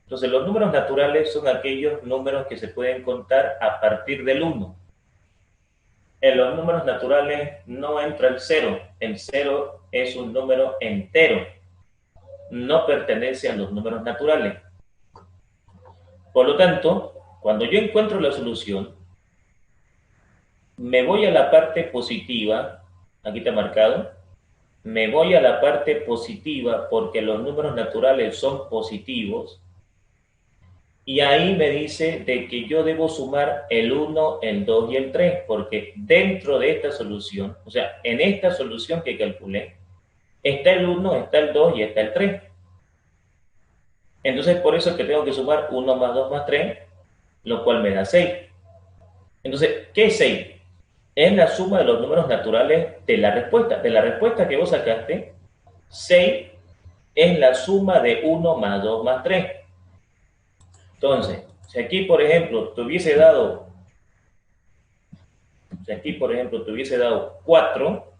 Speaker 1: Entonces, los números naturales son aquellos números que se pueden contar a partir del 1. En los números naturales no entra el 0. El 0 es un número entero. No pertenece a los números naturales. Por lo tanto, cuando yo encuentro la solución, me voy a la parte positiva, aquí está marcado, me voy a la parte positiva porque los números naturales son positivos, y ahí me dice de que yo debo sumar el 1, el 2 y el 3, porque dentro de esta solución, o sea, en esta solución que calculé, está el 1, está el 2 y está el 3. Entonces, por eso es que tengo que sumar 1 más 2 más 3, lo cual me da 6. Entonces, ¿qué es 6? Es la suma de los números naturales de la respuesta. De la respuesta que vos sacaste, 6 es la suma de 1 más 2 más 3. Entonces, si aquí, por ejemplo, te hubiese dado 4,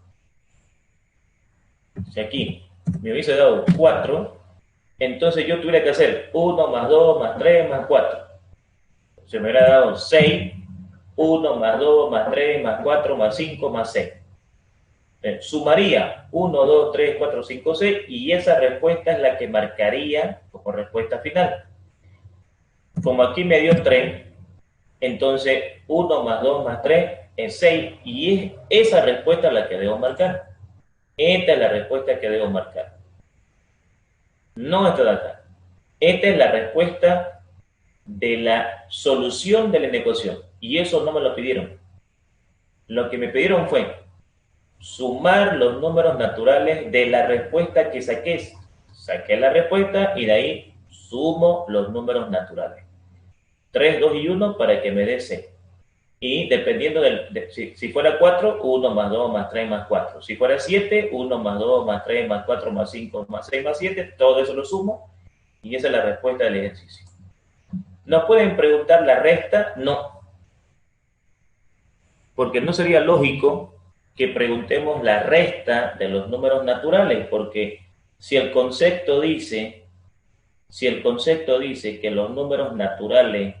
Speaker 1: si aquí me hubiese dado 4, entonces yo tuviera que hacer 1 más 2 más 3 más 4. Se me hubiera dado 6, 1 más 2 más 3 más 4 más 5 más 6. Sumaría 1, 2, 3, 4, 5, 6 y esa respuesta es la que marcaría como respuesta final. Como aquí me dio 3, entonces 1 más 2 más 3 es 6 y es esa respuesta la que debo marcar. Esta es la respuesta que debo marcar. No esta de acá. Esta es la respuesta de la solución de la inecuación y eso no me lo pidieron. Lo que me pidieron fue sumar los números naturales de la respuesta que saqué. Saqué la respuesta y de ahí sumo los números naturales. 3, 2 y 1 para que me dé 6. Y dependiendo si fuera 4, 1 más 2 más 3 más 4. Si fuera 7, 1 más 2 más 3 más 4 más 5 más 6 más 7. Todo eso lo sumo y esa es la respuesta del ejercicio. ¿Nos pueden preguntar la resta? No. Porque no sería lógico que preguntemos la resta de los números naturales, porque si el concepto dice que los números naturales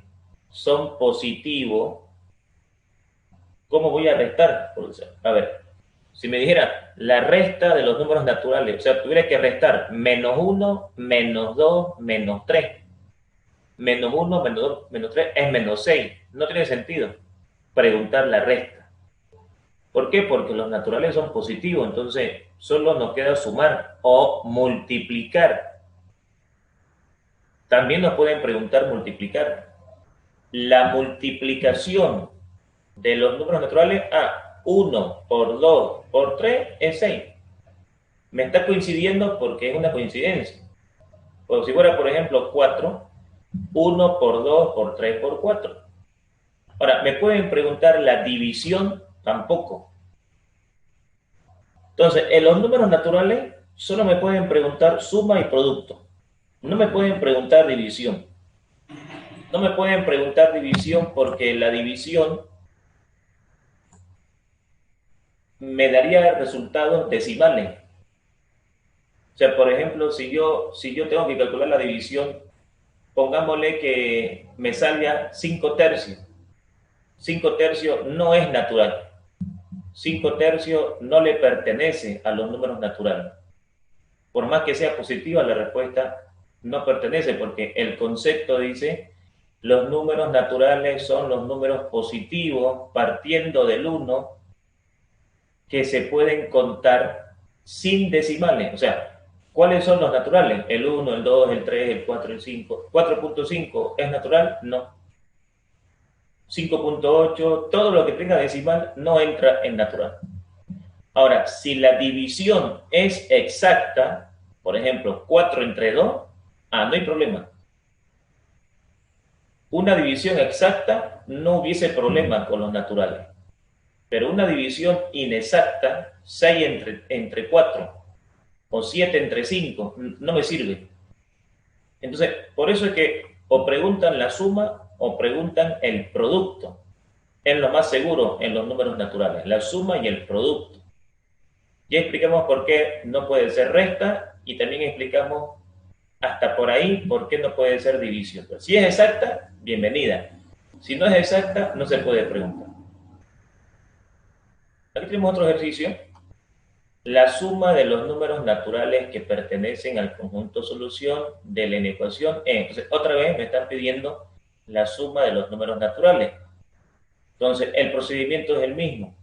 Speaker 1: son positivos, ¿cómo voy a restar? A ver, si me dijera la resta de los números naturales, o sea, tuviera que restar menos 1, menos 2, menos 3. Menos 1, menos 2, menos 3 es menos 6. No tiene sentido preguntar la resta. ¿Por qué? Porque los naturales son positivos, entonces solo nos queda sumar o multiplicar. También nos pueden preguntar multiplicar. La multiplicación de los números naturales a 1 por 2 por 3 es 6. Me está coincidiendo porque es una coincidencia. O si fuera, por ejemplo, 4, 1 por 2 por 3 por 4. Ahora, me pueden preguntar la división, tampoco. Entonces, en los números naturales solo me pueden preguntar suma y producto. No me pueden preguntar división. No me pueden preguntar división porque la división me daría resultados decimales. O sea, por ejemplo, si yo tengo que calcular la división, pongámosle que me salga 5 tercios. 5 tercios no es natural. 5 tercios no le pertenece a los números naturales. Por más que sea positiva, la respuesta no pertenece porque el concepto dice los números naturales son los números positivos partiendo del 1 que se pueden contar sin decimales. O sea, ¿cuáles son los naturales? El 1, el 2, el 3, el 4, el 5. 4.5 ¿es natural? No. 5.8, todo lo que tenga decimal no entra en natural. Ahora, si la división es exacta, por ejemplo, 4 entre 2, no hay problema. Una división exacta no hubiese problema con los naturales. Pero una división inexacta, 6 entre 4 o 7 entre 5, no me sirve. Entonces, por eso es que o preguntan la suma o preguntan el producto. Es lo más seguro en los números naturales, la suma y el producto. Ya explicamos por qué no puede ser resta y también explicamos hasta por ahí por qué no puede ser división. Pero si es exacta, bienvenida. Si no es exacta, no se puede preguntar. Aquí tenemos otro ejercicio. La suma de los números naturales que pertenecen al conjunto solución de la inecuación E. Entonces, otra vez me están pidiendo la suma de los números naturales. Entonces, el procedimiento es el mismo.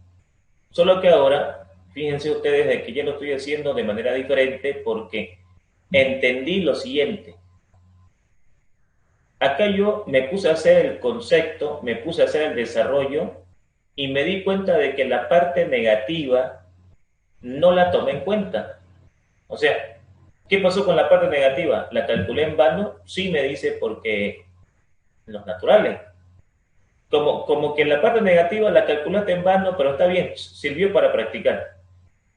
Speaker 1: Solo que ahora, fíjense ustedes de que ya lo estoy haciendo de manera diferente porque entendí lo siguiente. Acá yo me puse a hacer el concepto, me puse a hacer el desarrollo y me di cuenta de que la parte negativa no la tomé en cuenta. O sea, ¿qué pasó con la parte negativa? ¿La calculé en vano? Sí, me dice, porque los naturales. Como que la parte negativa la calculaste en vano, pero está bien, sirvió para practicar.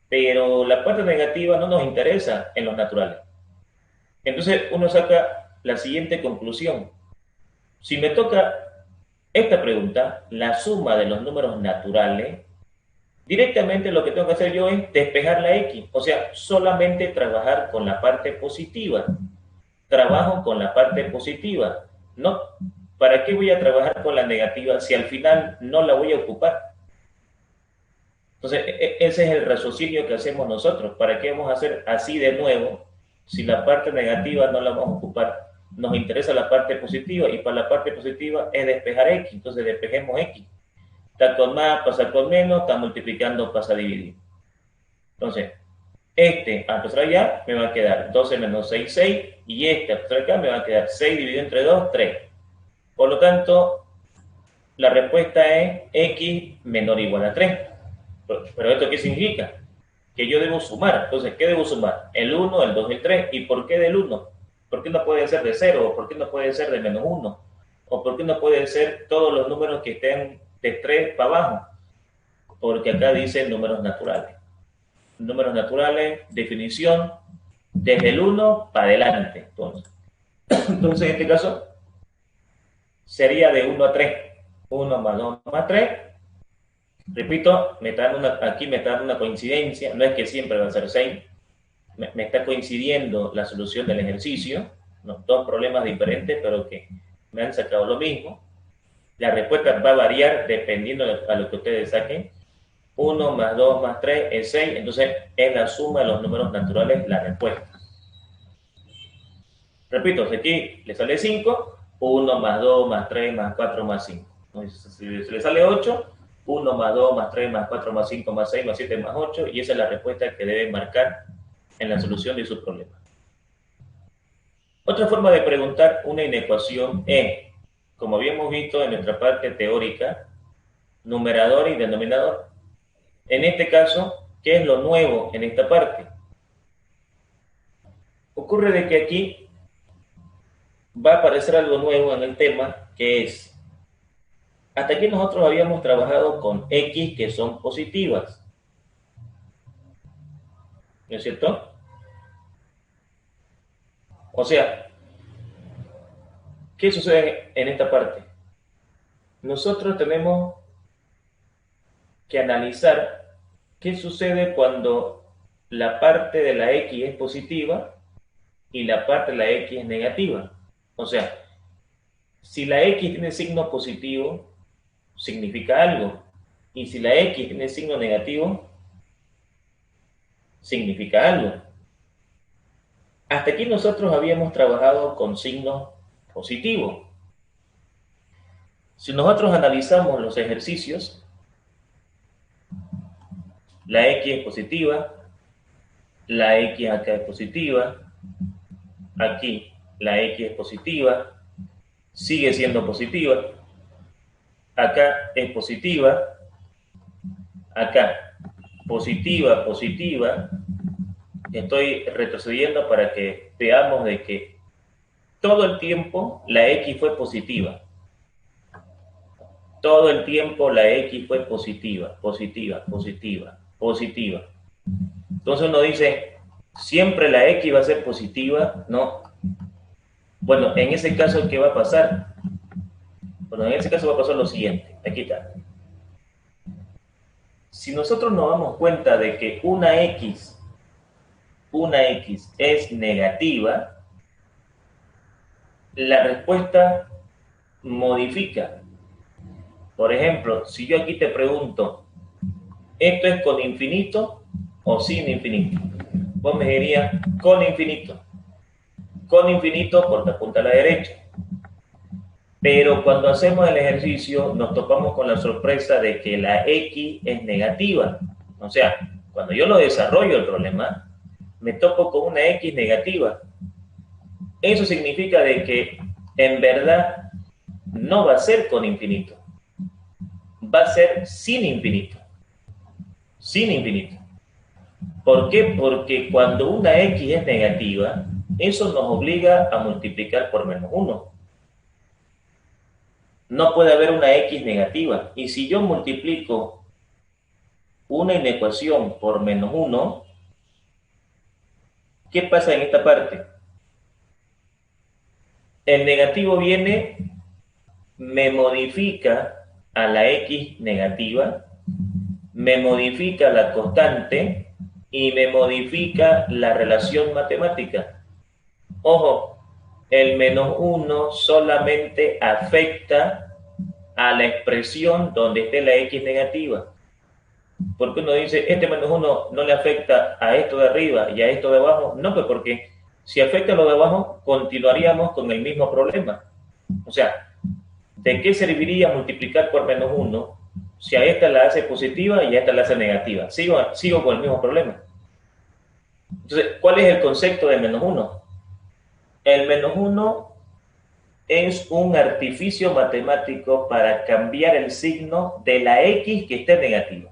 Speaker 1: Pero la parte negativa no nos interesa en los naturales. Entonces uno saca la siguiente conclusión. Si me toca esta pregunta, la suma de los números naturales, directamente lo que tengo que hacer yo es despejar la X, o sea, solamente trabajar con la parte positiva. Trabajo con la parte positiva. No, ¿para qué voy a trabajar con la negativa si al final no la voy a ocupar? Entonces, ese es el raciocinio que hacemos nosotros. ¿Para qué vamos a hacer así de nuevo si la parte negativa no la vamos a ocupar? Nos interesa la parte positiva y para la parte positiva es despejar X. Entonces, despejemos X. Está con más, pasa con menos, está multiplicando, pasa a dividir. Entonces, a empezar allá me va a quedar 12 menos 6, 6, y a empezar acá me va a quedar 6 dividido entre 2, 3. Por lo tanto, la respuesta es X menor o igual a 3. Pero ¿esto qué significa? Que yo debo sumar. Entonces, ¿qué debo sumar? El 1, el 2 y el 3. ¿Y por qué del 1? ¿Por qué no puede ser de 0? ¿O por qué no puede ser de menos 1? ¿O por qué no pueden ser todos los números que estén de 3 para abajo? Porque acá dice números naturales. Números naturales, definición, desde el 1 para adelante. Entonces, en este caso, sería de 1 a 3. 1 más 2 más 3. Repito, aquí me está dando una coincidencia. No es que siempre va a ser 6. Me está coincidiendo la solución del ejercicio. ¿No? Dos problemas diferentes, pero que me han sacado lo mismo. La respuesta va a variar dependiendo a lo que ustedes saquen. 1 más 2 más 3 es 6. Entonces, es la suma de los números naturales la respuesta. Repito, si aquí le sale 5, 1 más 2 más 3 más 4 más 5. Si le sale 8, 1 más 2 más 3 más 4 más 5 más 6 más 7 más 8, y esa es la respuesta que deben marcar en la solución de su problema. Otra forma de preguntar una inecuación es, como habíamos visto en nuestra parte teórica, numerador y denominador. En este caso, ¿qué es lo nuevo en esta parte? Ocurre de que aquí va a aparecer algo nuevo en el tema, que es, hasta aquí nosotros habíamos trabajado con X que son positivas, ¿no es cierto? O sea, ¿qué sucede en esta parte? Nosotros tenemos que analizar qué sucede cuando la parte de la X es positiva y la parte de la X es negativa. O sea, si la X tiene signo positivo, significa algo. Y si la X tiene signo negativo, significa algo. Hasta aquí nosotros habíamos trabajado con signos positivos. Si nosotros analizamos los ejercicios, la X es positiva, la X acá es positiva, aquí la X es positiva, sigue siendo positiva, acá es positiva, acá positiva, positiva, estoy retrocediendo para que veamos de que todo el tiempo la X fue positiva. Todo el tiempo la X fue positiva, positiva, positiva, positiva. Entonces uno dice, ¿siempre la X va a ser positiva? No. Bueno, en ese caso, ¿qué va a pasar? Bueno, en ese caso va a pasar lo siguiente. Aquí está. Si nosotros nos damos cuenta de que una X es negativa, la respuesta modifica. Por ejemplo, si yo aquí te pregunto, ¿esto es con infinito o sin infinito? Vos me dirías con infinito. Con infinito porque apunta a la derecha. Pero cuando hacemos el ejercicio nos topamos con la sorpresa de que la X es negativa. O sea, cuando yo lo desarrollo el problema, me topo con una X negativa. Eso significa de que en verdad no va a ser con infinito. Va a ser sin infinito. Sin infinito. ¿Por qué? Porque cuando una X es negativa, eso nos obliga a multiplicar por menos 1. No puede haber una X negativa. Y si yo multiplico una inecuación por menos 1, ¿qué pasa en esta parte? El negativo viene, me modifica a la X negativa, me modifica la constante y me modifica la relación matemática. Ojo, el menos 1 solamente afecta a la expresión donde esté la X negativa. Porque uno dice, este menos 1 no le afecta a esto de arriba y a esto de abajo. No, pues porque si afecta a lo de abajo, continuaríamos con el mismo problema. O sea, ¿de qué serviría multiplicar por menos 1 si a esta la hace positiva y a esta la hace negativa? Sigo con el mismo problema. Entonces, ¿cuál es el concepto de menos 1? El menos 1 es un artificio matemático para cambiar el signo de la X que esté negativa.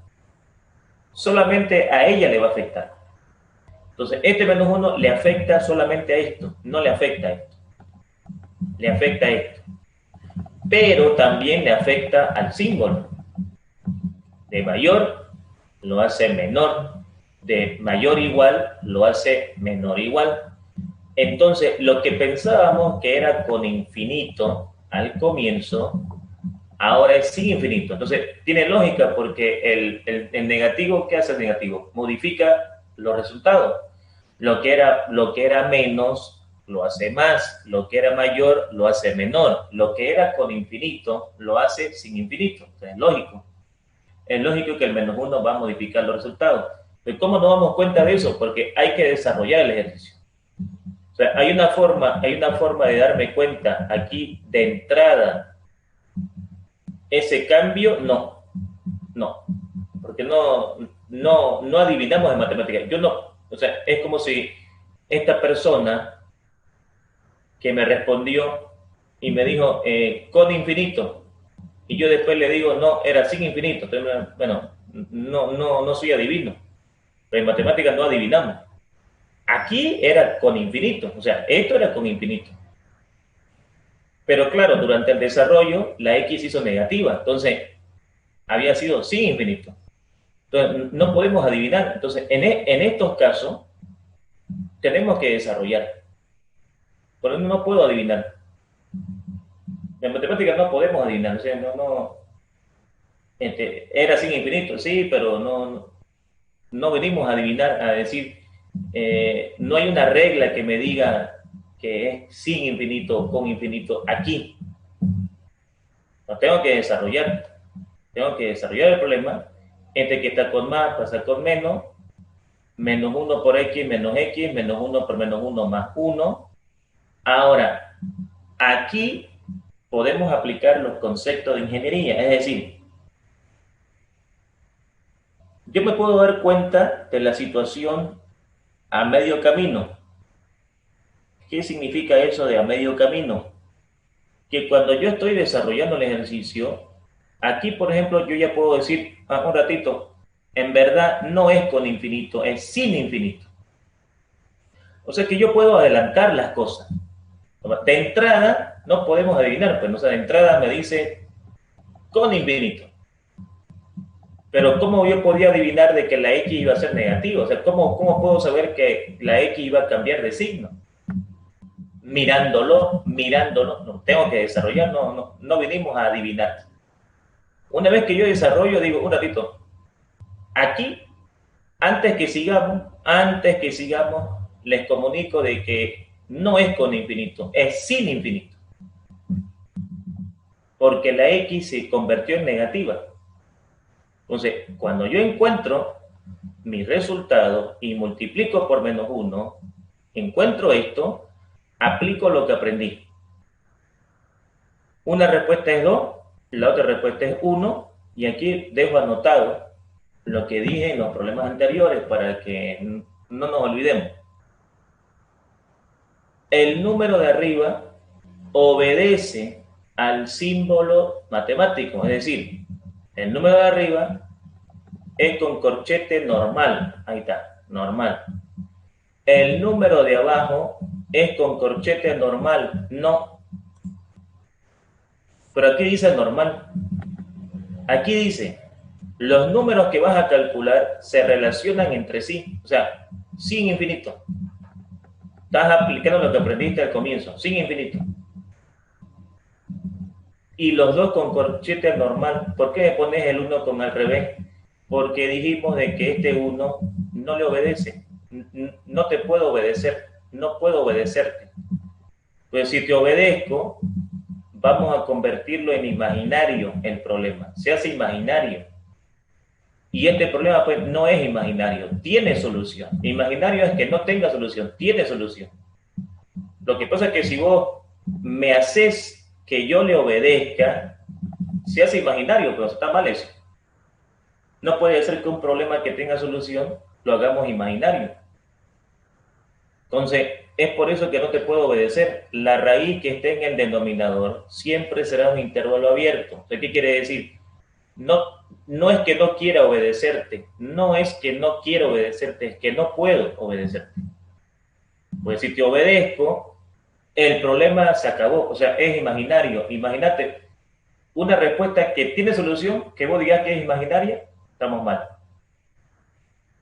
Speaker 1: Solamente a ella le va a afectar. Entonces, este menos 1 le afecta solamente a esto, no le afecta a esto. Le afecta a esto. Pero también le afecta al símbolo. De mayor lo hace menor, de mayor igual lo hace menor igual. Entonces, lo que pensábamos que era con infinito al comienzo, ahora es sin infinito. Entonces, tiene lógica porque el negativo, ¿qué hace el negativo? Modifica los resultados. Lo que era menos lo hace más, lo que era mayor lo hace menor, lo que era con infinito lo hace sin infinito. Entonces, es lógico. Es lógico que el menos 1 va a modificar los resultados. Pero ¿cómo nos damos cuenta de eso? Porque hay que desarrollar el ejercicio. O sea, hay una forma de darme cuenta aquí de entrada. Ese cambio, no, porque no adivinamos en matemáticas. O sea, es como si esta persona que me respondió y me dijo con infinito, y yo después le digo, no, era sin infinito. Entonces, bueno, no soy adivino, pero en matemáticas no adivinamos. Aquí era con infinito, o sea, esto era con infinito. Pero claro, durante el desarrollo, la X hizo negativa, entonces había sido sin infinito. Entonces, no podemos adivinar. Entonces, en estos casos, tenemos que desarrollar. Por eso no puedo adivinar. En matemáticas no podemos adivinar. O sea, era sin infinito, sí, pero no venimos a adivinar, a decir, no hay una regla que me diga que es sin infinito o con infinito aquí. No, tengo que desarrollar el problema. Entre que está con más pasa con menos 1 por x, menos 1 por menos 1 más 1. Ahora, aquí podemos aplicar los conceptos de ingeniería, es decir, yo me puedo dar cuenta de la situación a medio camino. ¿Qué significa eso de a medio camino? Que cuando yo estoy desarrollando el ejercicio, aquí, por ejemplo, yo ya puedo decir, un ratito, en verdad no es con infinito, es sin infinito. O sea que yo puedo adelantar las cosas. De entrada no podemos adivinar, pues, o sea, de entrada me dice con infinito. Pero ¿cómo yo podía adivinar de que la X iba a ser negativa? O sea, ¿cómo puedo saber que la X iba a cambiar de signo? Mirándolo, no, tengo que desarrollar, no vinimos a adivinar. Una vez que yo desarrollo, digo, un ratito, aquí, antes que sigamos, les comunico de que no es con infinito, es sin infinito. Porque la X se convirtió en negativa. Entonces, cuando yo encuentro mi resultado y multiplico por menos 1, encuentro esto, aplico lo que aprendí. Una respuesta es 2, la otra respuesta es 1, y aquí dejo anotado lo que dije en los problemas anteriores para que no nos olvidemos. El número de arriba obedece al símbolo matemático, es decir, el número de arriba es con corchete normal, ahí está, normal. El número de abajo es con corchete normal, no. Pero aquí dice normal. Aquí dice, los números que vas a calcular se relacionan entre sí, o sea, sin infinito. Estás aplicando lo que aprendiste al comienzo, sin infinito. Y los dos con corchete normal. ¿Por qué me pones el 1 con al revés? Porque dijimos de que este 1 no le obedece. No te puedo obedecer, no puedo obedecerte. Pues si te obedezco, vamos a convertirlo en imaginario el problema. Se hace imaginario. Y este problema pues no es imaginario, tiene solución. Imaginario es que no tenga solución, tiene solución. Lo que pasa es que si vos me haces que yo le obedezca, se hace imaginario, pero está mal eso. No puede ser que un problema que tenga solución lo hagamos imaginario. Entonces, es por eso que no te puedo obedecer. La raíz que esté en el denominador siempre será un intervalo abierto. ¿Qué quiere decir? No es que no quiera obedecerte, no es que no quiero obedecerte, es que no puedo obedecerte. Pues si te obedezco, el problema se acabó, o sea, es imaginario. Imagínate una respuesta que tiene solución, que vos digas que es imaginaria, estamos mal.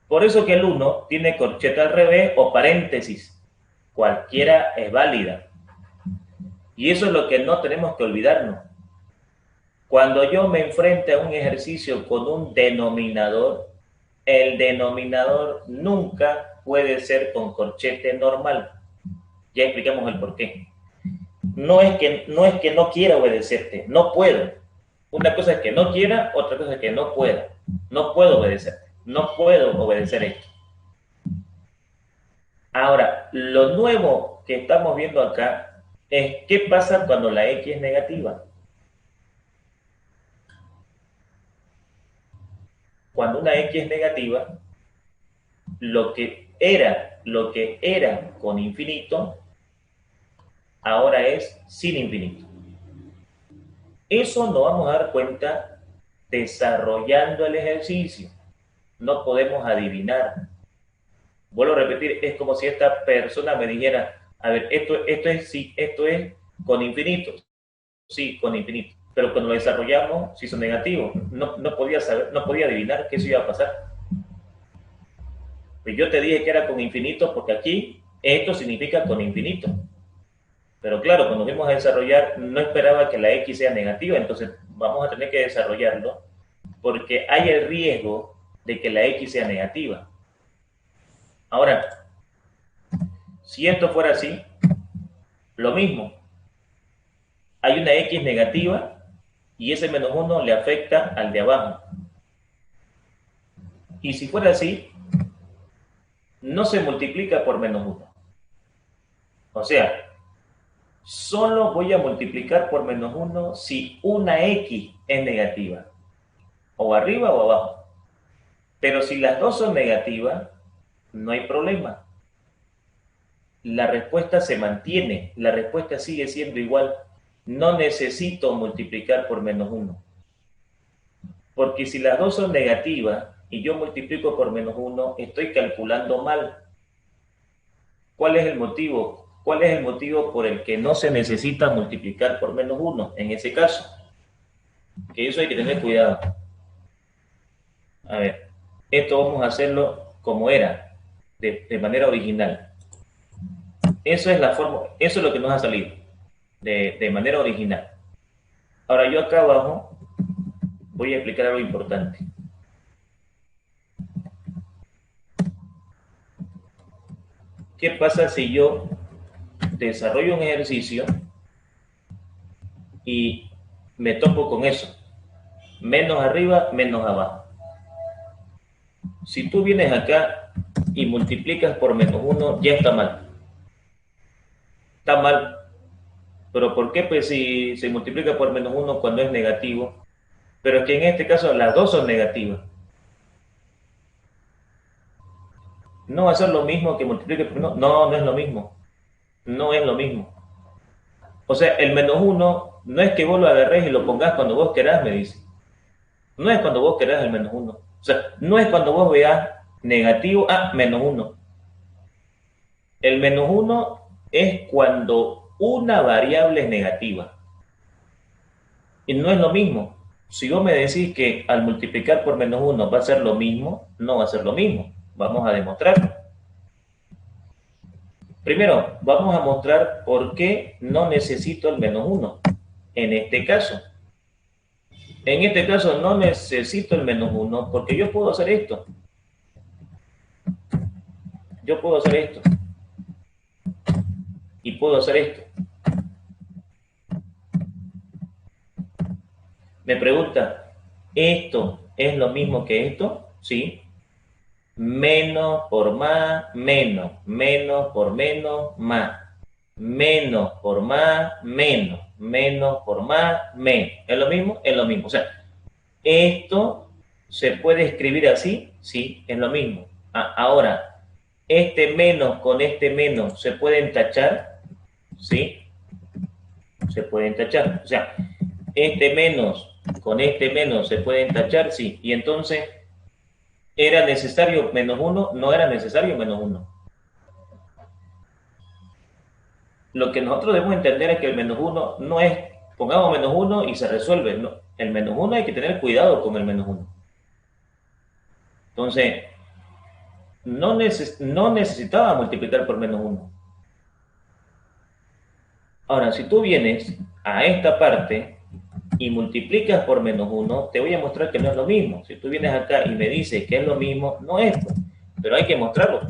Speaker 1: Por eso que el 1 tiene corchete al revés o paréntesis. Cualquiera es válida. Y eso es lo que no tenemos que olvidarnos. Cuando yo me enfrente a un ejercicio con un denominador, el denominador nunca puede ser con corchete normal. Ya explicamos el por qué. No es que no quiera obedecerte, no puedo. Una cosa es que no quiera, otra cosa es que no pueda. No puedo obedecerte, no puedo obedecer esto. Ahora, lo nuevo que estamos viendo acá es qué pasa cuando la X es negativa. Cuando una X es negativa, lo que era con infinito, ahora es sin infinito. Eso nos vamos a dar cuenta desarrollando el ejercicio. No podemos adivinar. Vuelvo a repetir, es como si esta persona me dijera, a ver, esto es con infinito. Sí, con infinito. Pero cuando lo desarrollamos, se hizo negativo. No podía saber, no podía adivinar que eso iba a pasar. Pues yo te dije que era con infinito porque aquí esto significa con infinito. Pero claro, cuando fuimos a desarrollar, no esperaba que la X sea negativa, entonces vamos a tener que desarrollarlo porque hay el riesgo de que la X sea negativa. Ahora, si esto fuera así, lo mismo. Hay una X negativa y ese menos 1 le afecta al de abajo. Y si fuera así, no se multiplica por menos 1. O sea, solo voy a multiplicar por menos 1 si una X es negativa. O arriba o abajo. Pero si las dos son negativas, no hay problema. La respuesta se mantiene, la respuesta sigue siendo igual. No necesito multiplicar por menos 1. Porque si las dos son negativas, y yo multiplico por menos 1, estoy calculando mal. ¿Cuál es el motivo? ¿Cuál es el motivo por el que no se necesita multiplicar por menos 1 en ese caso? Que eso hay que tener cuidado. A ver, esto vamos a hacerlo como era, de manera original. Eso es la forma, eso es lo que nos ha salido, de manera original. Ahora yo acá abajo voy a explicar algo importante. ¿Qué pasa si yo desarrollo un ejercicio y me topo con eso? Menos arriba, menos abajo. Si tú vienes acá y multiplicas por menos 1, ya está mal. Está mal. ¿Pero por qué? Pues si se multiplica por menos 1 cuando es negativo. Pero es que en este caso las dos son negativas. No va a ser lo mismo que multiplique por 1. No, no es lo mismo. No es lo mismo. O sea, el menos 1 no es que vos lo agarres y lo pongas cuando vos querás, me dice. No es cuando vos querás el menos 1. O sea, no es cuando vos veas negativo a menos 1. El menos 1 es cuando una variable es negativa. Y no es lo mismo. Si vos me decís que al multiplicar por menos 1 va a ser lo mismo, no va a ser lo mismo. Vamos a demostrarlo. Primero, vamos a mostrar por qué no necesito el menos 1. En este caso. En este caso no necesito el menos 1 porque yo puedo hacer esto. Yo puedo hacer esto. Y puedo hacer esto. Me pregunta, ¿esto es lo mismo que esto? Sí. Menos por más, menos. Menos por menos, más. Menos por más, menos. Menos por más, menos. ¿Es lo mismo? Es lo mismo. O sea, esto se puede escribir así, sí, es lo mismo. Ahora, este menos con este menos se pueden tachar, sí, se pueden tachar. O sea, este menos con este menos se pueden tachar, sí. Y entonces, ¿era necesario menos 1? No era necesario menos 1. Lo que nosotros debemos entender es que el menos 1 no es, pongamos menos 1 y se resuelve. No. El menos 1 hay que tener cuidado con el menos 1. Entonces, no necesitaba multiplicar por menos 1. Ahora, si tú vienes a esta parte y multiplicas por menos 1, te voy a mostrar que no es lo mismo. Si tú vienes acá y me dices que es lo mismo, no es, pues, pero hay que mostrarlo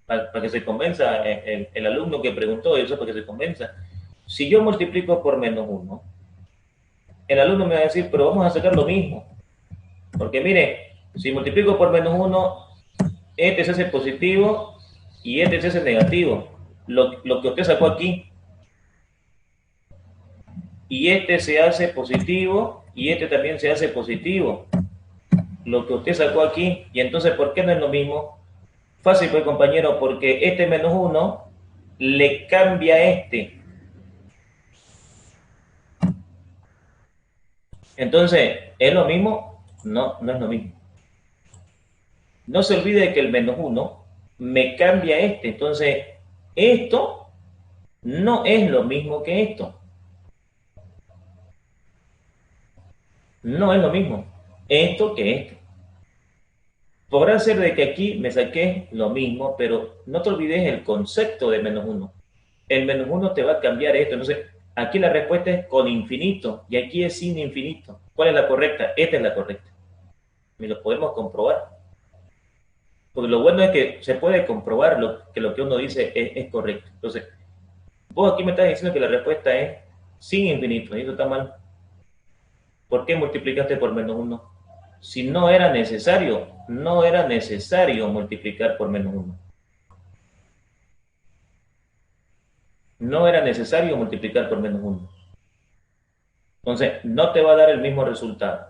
Speaker 1: para que se convenza el alumno que preguntó eso, para que se convenza. Si yo multiplico por menos 1, el alumno me va a decir, pero vamos a sacar lo mismo. Porque mire, si multiplico por menos 1, este se hace positivo y este se hace negativo. Lo que usted sacó aquí. Y este se hace positivo y este también se hace positivo. Lo que usted sacó aquí. Y entonces, ¿por qué no es lo mismo? Fácil, pues, compañero, porque este menos 1 le cambia a este. Entonces, ¿es lo mismo? No, no es lo mismo. No se olvide de que el menos 1 me cambia a este. Entonces, esto no es lo mismo que esto. No es lo mismo esto que esto. Podrá ser de que aquí me saqué lo mismo, pero no te olvides el concepto de menos 1. El menos 1 te va a cambiar esto. Entonces, aquí la respuesta es con infinito y aquí es sin infinito. ¿Cuál es la correcta? Esta es la correcta. Y lo podemos comprobar. Porque lo bueno es que se puede comprobar que lo que uno dice es correcto. Entonces, vos aquí me estás diciendo que la respuesta es sin infinito. Y eso está mal. ¿Por qué multiplicaste por menos 1? Si no era necesario, no era necesario multiplicar por menos 1. No era necesario multiplicar por menos 1. Entonces, no te va a dar el mismo resultado.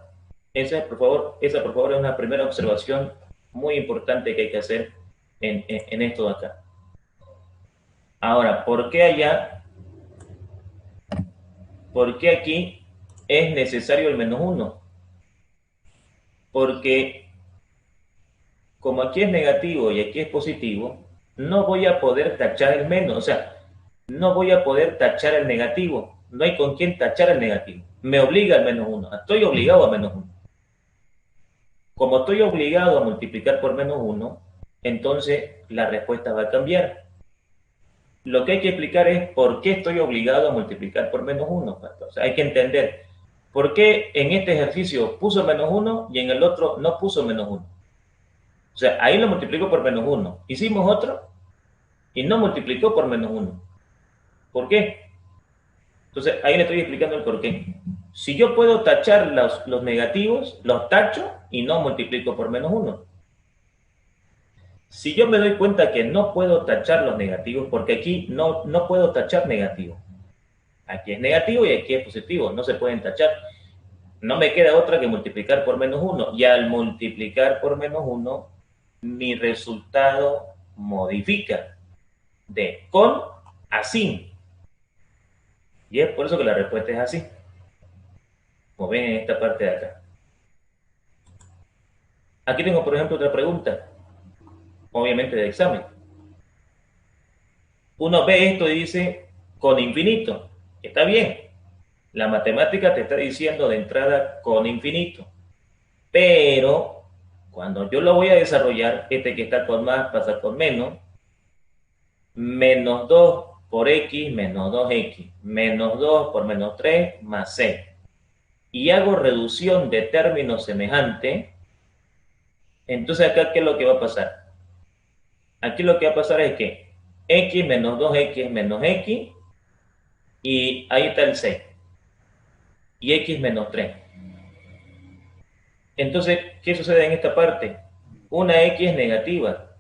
Speaker 1: Esa, por favor, es una primera observación muy importante que hay que hacer en esto de acá. Ahora, ¿por qué allá? ¿Por qué aquí es necesario el menos 1? Porque como aquí es negativo y aquí es positivo, no voy a poder tachar el menos, o sea, no voy a poder tachar el negativo. No hay con quién tachar el negativo. Me obliga al menos uno. Estoy obligado a menos uno. Como estoy obligado a multiplicar por menos uno, entonces la respuesta va a cambiar. Lo que hay que explicar es por qué estoy obligado a multiplicar por menos uno. O sea, hay que entender por qué en este ejercicio puso menos uno y en el otro no puso menos uno. O sea, ahí lo multiplico por menos uno. Hicimos otro y no multiplicó por menos uno. ¿Por qué? Entonces, ahí le estoy explicando el por qué. Si yo puedo tachar los negativos, los tacho y no multiplico por menos uno. Si yo me doy cuenta que no puedo tachar los negativos, porque aquí no puedo tachar negativo. Aquí es negativo y aquí es positivo, no se pueden tachar. No me queda otra que multiplicar por menos uno. Y al multiplicar por menos uno, mi resultado modifica de con a sin. Y es por eso que la respuesta es así. Como ven en esta parte de acá. Aquí tengo, por ejemplo, otra pregunta, obviamente de examen. Uno ve esto y dice con infinito. Está bien. La matemática te está diciendo de entrada con infinito. Pero cuando yo lo voy a desarrollar, este que está con más pasa con menos. Menos 2 por x menos 2x. Menos 2 por menos 3 más 6. Y hago reducción de términos semejantes. Entonces acá, ¿qué es lo que va a pasar? Aquí lo que va a pasar es que x menos 2x menos x, y ahí está el 6, y x menos 3. Entonces, ¿qué sucede en esta parte? Una x es negativa.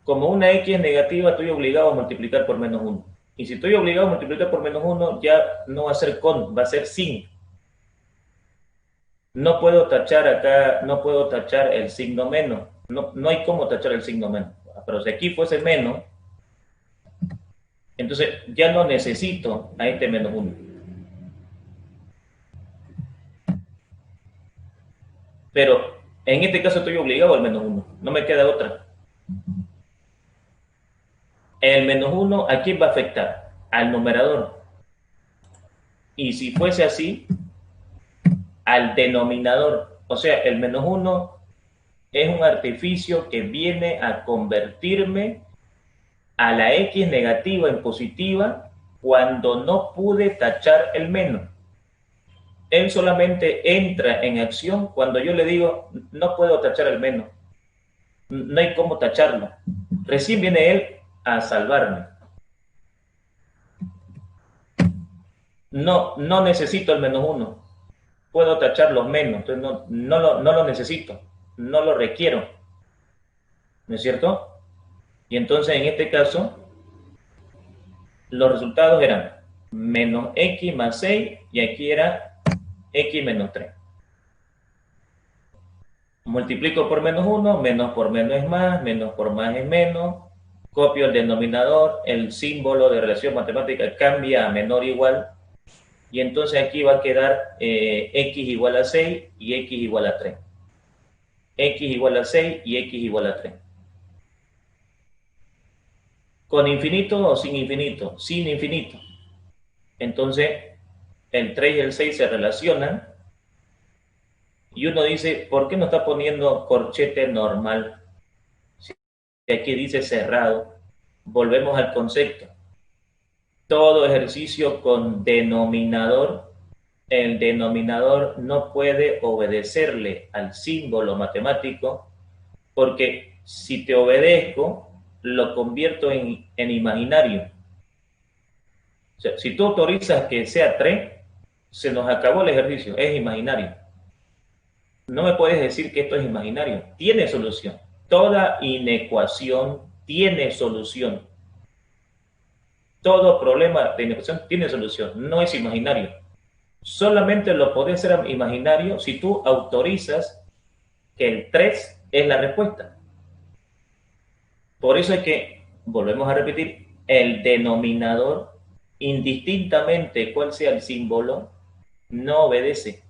Speaker 1: Como una x es negativa, estoy obligado a multiplicar por menos 1. Y si estoy obligado a multiplicar por menos 1, ya no va a ser con, va a ser sin. No puedo tachar acá, no puedo tachar el signo menos. No hay cómo tachar el signo menos. Pero si aquí fuese menos, entonces ya no necesito a este menos 1. Pero en este caso estoy obligado al menos 1. No me queda otra. El menos 1, ¿a quién va a afectar? Al numerador. Y si fuese así, al denominador. O sea, el menos 1 es un artificio que viene a convertirme a la X negativa en positiva cuando no pude tachar el menos. Él solamente entra en acción cuando yo le digo, no puedo tachar el menos. No hay cómo tacharlo. Recién viene él a salvarme. No necesito el menos 1. Puedo tachar los menos. Entonces no lo necesito. No lo requiero. ¿No es cierto? Y entonces en este caso, los resultados eran menos x más 6 y aquí era x menos 3. Multiplico por menos 1, menos por menos es menos por más es menos. Copio el denominador, el símbolo de relación matemática cambia a menor o igual. Y entonces aquí va a quedar x igual a 6 y x igual a 3. X igual a 6 y x igual a 3. ¿Con infinito o sin infinito? Sin infinito. Entonces, el 3 y el 6 se relacionan. Y uno dice, ¿por qué no está poniendo corchete normal? Si aquí dice cerrado. Volvemos al concepto. Todo ejercicio con denominador, el denominador no puede obedecerle al símbolo matemático, porque si te obedezco, lo convierto en imaginario. O sea, si tú autorizas que sea 3, se nos acabó el ejercicio, es imaginario. No me puedes decir que esto es imaginario, tiene solución. Toda inecuación tiene solución. Todo problema de inecuación tiene solución, no es imaginario. Solamente lo podés ser imaginario si tú autorizas que el 3 es la respuesta. Por eso es que, volvemos a repetir, el denominador, indistintamente cuál sea el símbolo, no obedece,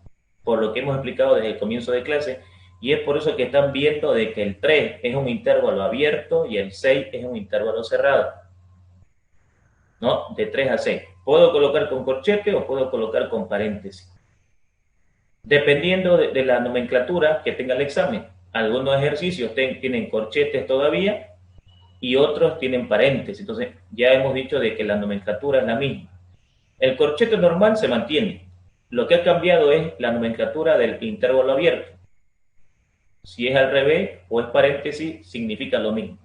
Speaker 1: por lo que hemos explicado desde el comienzo de clase, Y es por eso que están viendo de que el 3 es un intervalo abierto y el 6 es un intervalo cerrado, ¿no? De 3 a 6. Puedo colocar con corchete o puedo colocar con paréntesis, dependiendo de la nomenclatura que tenga el examen. Algunos ejercicios tienen corchetes todavía y otros tienen paréntesis. Entonces, ya hemos dicho de que la nomenclatura es la misma. El corchete normal se mantiene. Lo que ha cambiado es la nomenclatura del intervalo abierto. Si es al revés o es paréntesis, significa lo mismo.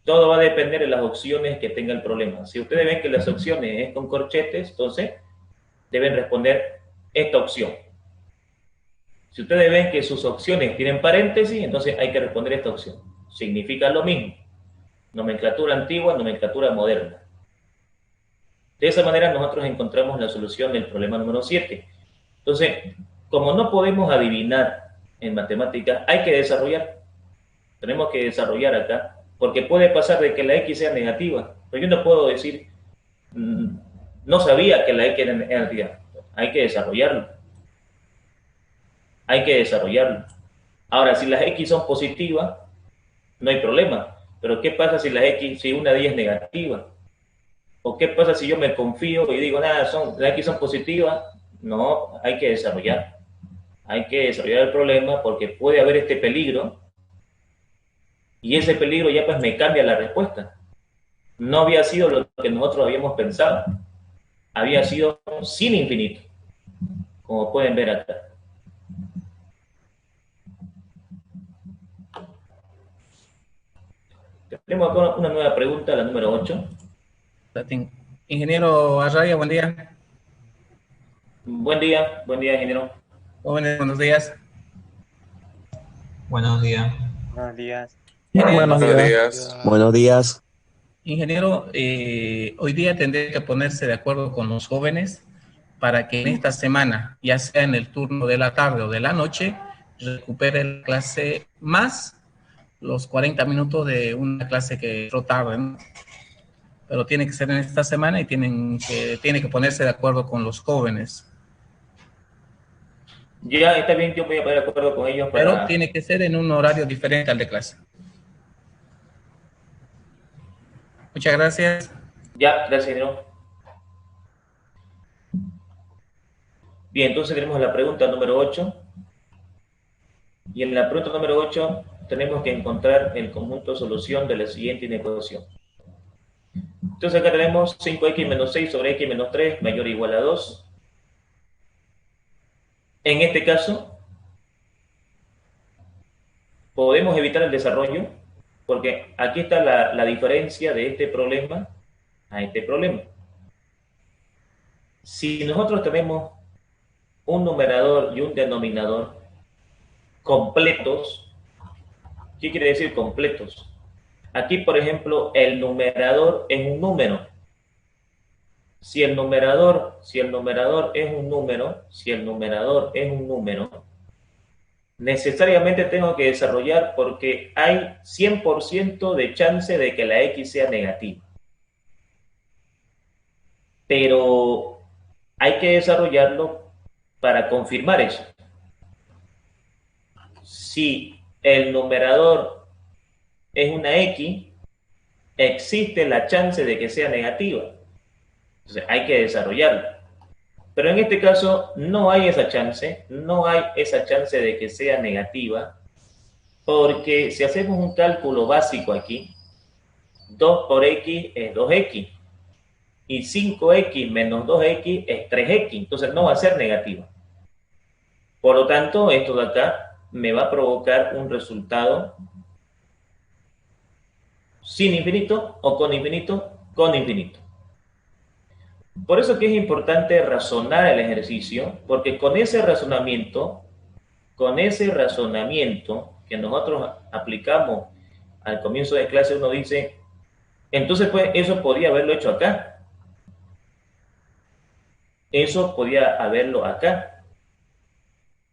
Speaker 1: Todo va a depender de las opciones que tenga el problema. Si ustedes ven que las opciones es con corchetes, entonces deben responder esta opción. Si ustedes ven que sus opciones tienen paréntesis, entonces hay que responder esta opción. Significa lo mismo. Nomenclatura antigua, nomenclatura moderna. De esa manera nosotros encontramos la solución del problema número 7. Entonces, como no podemos adivinar en matemáticas, hay que desarrollar. Tenemos que desarrollar acá, porque puede pasar de que la X sea negativa. Pero yo no puedo decir, no sabía que la X era negativa. Hay que desarrollarlo. Hay que desarrollarlo. Ahora, si las X son positivas, no hay problema. Pero ¿qué pasa si las X, si una de ellas es negativa? ¿O qué pasa si yo me confío y digo, nada, las X son positivas? No, hay que desarrollar. Hay que desarrollar el problema porque puede haber este peligro y ese peligro ya pues me cambia la respuesta. No había sido lo que nosotros habíamos pensado. Había sido sin infinito, como pueden ver acá. Tenemos acá una nueva pregunta, la número 8.
Speaker 2: Ingeniero Arraya, buen día.
Speaker 1: Buen día, ingeniero.
Speaker 2: Buenos días.
Speaker 3: Buenos días.
Speaker 4: Buenos días.
Speaker 2: Ingeniero,
Speaker 5: Buenos días.
Speaker 6: Buenos días.
Speaker 2: ingeniero, hoy día tendré que ponerse de acuerdo con los jóvenes para que en esta semana, ya sea en el turno de la tarde o de la noche, recupere la clase más los 40 minutos de una clase que entró tarde, ¿no? Pero tiene que ser en esta semana y tiene que ponerse de acuerdo con los jóvenes.
Speaker 1: Ya está bien, yo voy a poner de acuerdo con ellos para...
Speaker 2: Pero tiene que ser en un horario diferente al de clase. Muchas gracias.
Speaker 1: Ya, gracias, ingeniero. Bien, entonces tenemos la pregunta número 8. Y en la pregunta número 8 tenemos que encontrar el conjunto de solución de la siguiente inecuación. Entonces acá tenemos 5x menos 6 sobre x menos 3 mayor o igual a 2. En este caso, podemos evitar el desarrollo porque aquí está la diferencia de este problema a este problema. Si nosotros tenemos un numerador y un denominador completos, ¿qué quiere decir completos? Aquí, por ejemplo, el numerador es un número. Si el numerador es un número, necesariamente tengo que desarrollar porque hay 100% de chance de que la X sea negativa. Pero hay que desarrollarlo para confirmar eso. Si el numerador es una X, existe la chance de que sea negativa. Entonces hay que desarrollarla. Pero en este caso no hay esa chance de que sea negativa, porque si hacemos un cálculo básico aquí, 2 por X es 2X, y 5X menos 2X es 3X, entonces no va a ser negativa. Por lo tanto, esto de acá me va a provocar un resultado sin infinito o con infinito, con infinito. Por eso que es importante razonar el ejercicio, porque con ese razonamiento que nosotros aplicamos al comienzo de clase, uno dice, entonces pues eso podía haberlo hecho acá. Eso podía haberlo acá.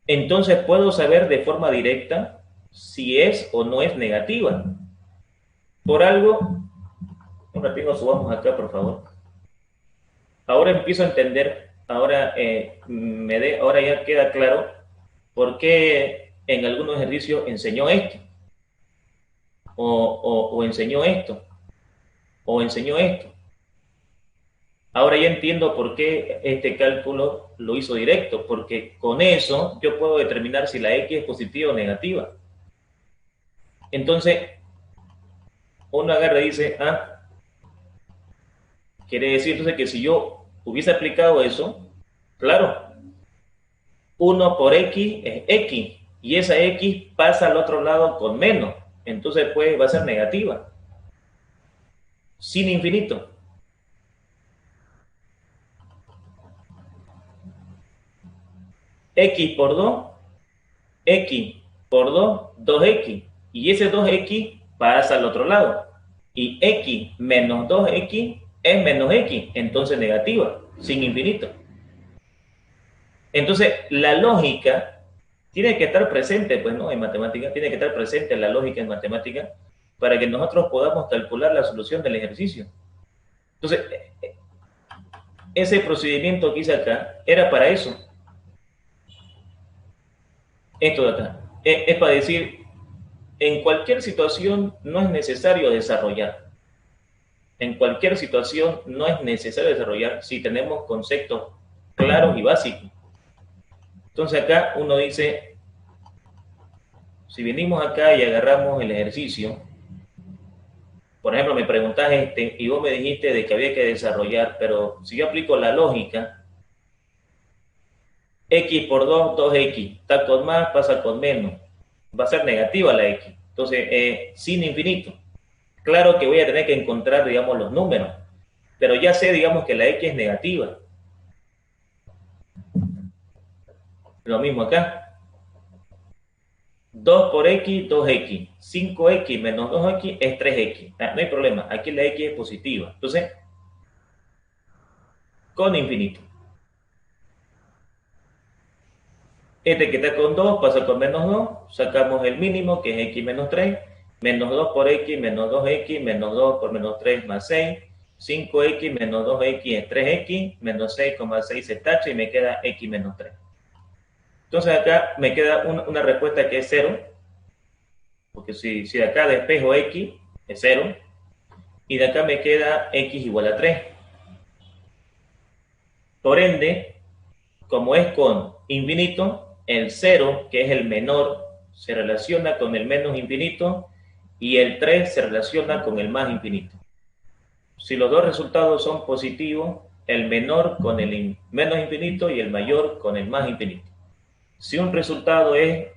Speaker 1: Entonces puedo saber de forma directa si es o no es negativa. Por algo, un ratito subamos acá, por favor. Ahora empiezo a entender, ahora ya queda claro por qué en algunos ejercicios enseñó esto, o enseñó esto, o enseñó esto. Ahora ya entiendo por qué este cálculo lo hizo directo, porque con eso yo puedo determinar si la X es positiva o negativa. Entonces, uno agarra y dice, ah, quiere decir entonces que si yo hubiese aplicado eso, claro, 1 por X es X, y esa X pasa al otro lado con menos, entonces pues va a ser negativa, sin infinito. X por 2, X por 2, 2X, y ese 2X pasa al otro lado, y X menos 2X es menos X, entonces negativa, sin infinito. Entonces, la lógica tiene que estar presente, pues, ¿no? En matemática, tiene que estar presente la lógica en matemática para que nosotros podamos calcular la solución del ejercicio. Entonces, ese procedimiento que hice acá era para eso. Esto de acá. Es para decir, en cualquier situación no es necesario desarrollar. En cualquier situación no es necesario desarrollar si tenemos conceptos claros y básicos. Entonces acá uno dice, si venimos acá y agarramos el ejercicio, por ejemplo, me preguntas y vos me dijiste de que había que desarrollar, pero si yo aplico la lógica, X por 2, 2X, está con más, pasa con menos, va a ser negativa la X. Entonces, sin infinito. Claro que voy a tener que encontrar, digamos, los números, pero ya sé, digamos, que la X es negativa. Lo mismo acá. 2 por X, 2X. 5X menos 2X es 3X. Ah, no hay problema, aquí la X es positiva. Entonces, con infinito. Este que está con 2 pasa con menos 2, sacamos el mínimo que es X menos 3, menos 2 por X, menos 2X, menos 2 por menos 3 más 6, 5X menos 2X es 3X, menos 6,6 se tacha y me queda X menos 3. Entonces acá me queda una respuesta que es 0, porque si de acá despejo X es 0, y de acá me queda X igual a 3. Por ende, como es con infinito, el 0, que es el menor, se relaciona con el menos infinito y el 3 se relaciona con el más infinito. Si los dos resultados son positivos, el menor con el menos infinito y el mayor con el más infinito. Si un resultado es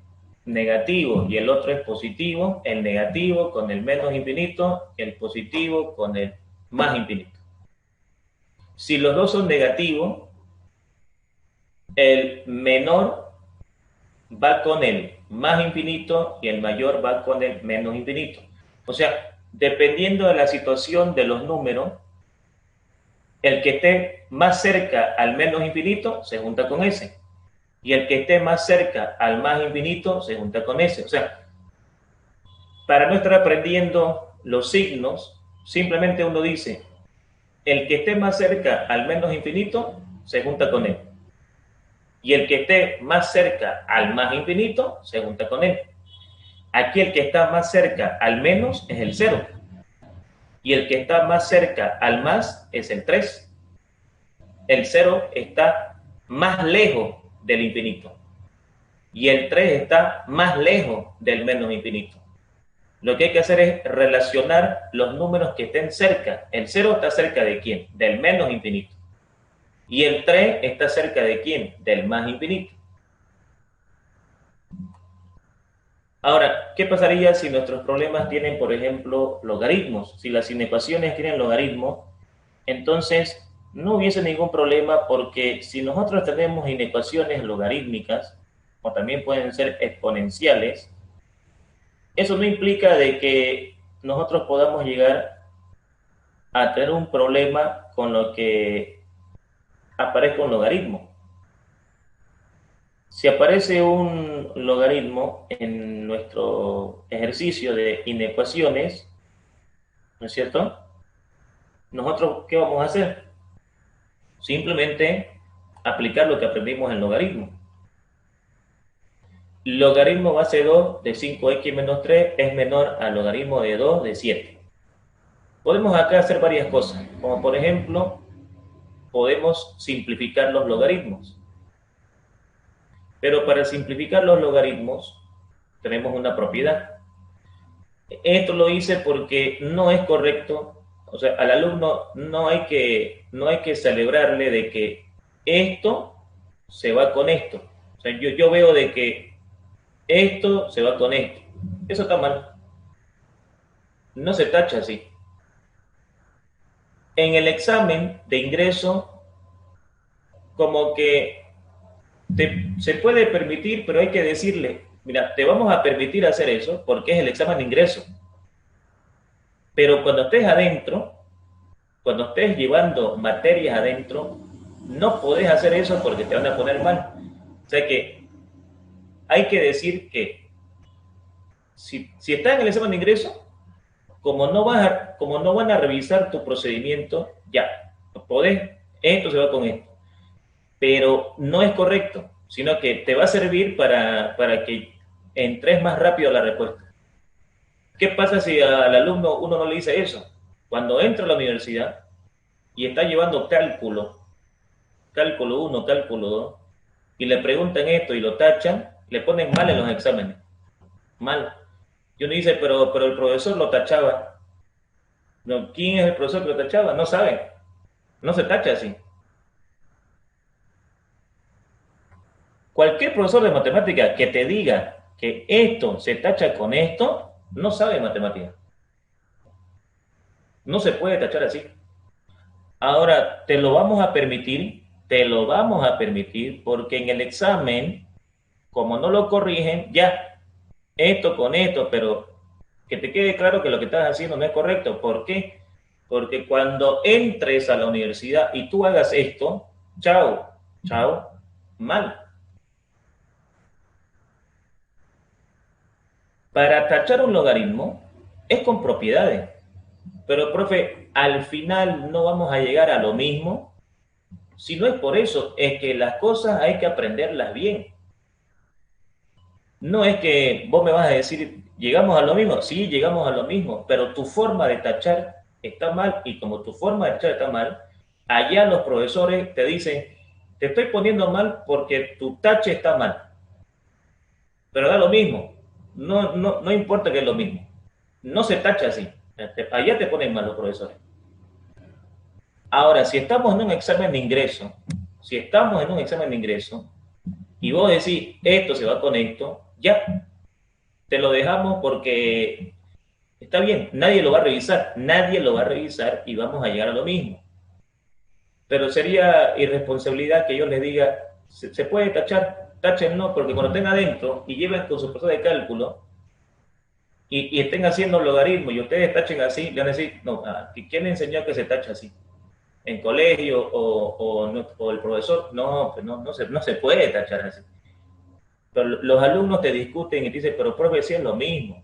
Speaker 1: negativo y el otro es positivo, el negativo con el menos infinito, el positivo con el más infinito. Si los dos son negativos, el menor va con el más infinito y el mayor va con el menos infinito. O sea, dependiendo de la situación de los números, el que esté más cerca al menos infinito se junta con ese. Y el que esté más cerca al más infinito se junta con ese. O sea, para no estar aprendiendo los signos, simplemente uno dice, el que esté más cerca al menos infinito se junta con él. Y el que esté más cerca al más infinito se junta con él. Aquí el que está más cerca al menos es el 0. Y el que está más cerca al más es el 3. El 0 está más lejos del infinito. Y el 3 está más lejos del menos infinito. Lo que hay que hacer es relacionar los números que estén cerca. El 0 está cerca de ¿quién? Del menos infinito. Y el 3 está cerca de ¿quién? Del más infinito. Ahora, ¿qué pasaría si nuestros problemas tienen, por ejemplo, logaritmos? Si las inecuaciones tienen logaritmos, entonces no hubiese ningún problema porque si nosotros tenemos inecuaciones logarítmicas, o también pueden ser exponenciales, eso no implica de que nosotros podamos llegar a tener un problema con lo que aparezca un logaritmo. Si aparece un logaritmo en nuestro ejercicio de inecuaciones, ¿no es cierto? ¿Nosotros qué vamos a hacer? Simplemente aplicar lo que aprendimos en logaritmo. logaritmo base 2 de 5x menos 3 es menor al logaritmo de 2 de 7. Podemos acá hacer varias cosas, como por ejemplo, podemos simplificar los logaritmos. Pero para simplificar los logaritmos tenemos una propiedad. Esto lo hice porque no es correcto, o sea, al alumno no hay que celebrarle de que esto se va con esto. O sea, yo veo de que esto se va con esto. Eso está mal. No se tacha así. En el examen de ingreso, como que se puede permitir, pero hay que decirle, mira, te vamos a permitir hacer eso porque es el examen de ingreso. Pero cuando estés adentro, cuando estés llevando materias adentro, no podés hacer eso porque te van a poner mal. O sea que hay que decir que si estás en el examen de ingreso, como no van a revisar tu procedimiento, ya, podés, esto se va con esto. Pero no es correcto, sino que te va a servir para que entres más rápido a la respuesta. ¿Qué pasa si al alumno uno no le dice eso? Cuando entra a la universidad y está llevando cálculo 1, cálculo 2, y le preguntan esto y lo tachan, le ponen mal en los exámenes. Mal. Y uno dice, pero el profesor lo tachaba. No, ¿quién es el profesor que lo tachaba? No sabe. No se tacha así. Cualquier profesor de matemática que te diga que esto se tacha con esto, no sabe matemática. No se puede tachar así. Ahora, te lo vamos a permitir porque en el examen, como no lo corrigen, ya, esto con esto, pero que te quede claro que lo que estás haciendo no es correcto. ¿Por qué? Porque cuando entres a la universidad y tú hagas esto, chao, chao, mal. Para tachar un logaritmo es con propiedades. Pero, profe, al final no vamos a llegar a lo mismo. Si no es por eso, es que las cosas hay que aprenderlas bien. No es que vos me vas a decir, llegamos a lo mismo. Sí, llegamos a lo mismo, pero tu forma de tachar está mal y como tu forma de tachar está mal, allá los profesores te dicen, te estoy poniendo mal porque tu tache está mal. Pero da lo mismo. No importa que es lo mismo. No se tacha así. Allá te ponen mal los profesores. Ahora, si estamos en un examen de ingreso, y vos decís, esto se va con esto, ya, te lo dejamos porque está bien, nadie lo va a revisar y vamos a llegar a lo mismo. Pero sería irresponsabilidad que yo les diga, se puede tachar, tachen no, porque cuando estén adentro y lleven con su profesor de cálculo y estén haciendo logaritmo y ustedes tachen así, le van a decir, no, ¿quién enseñó que se tacha así? ¿En colegio o el profesor? No, pues no se puede tachar así. Pero los alumnos te discuten y te dicen, pero profe, sí es lo mismo,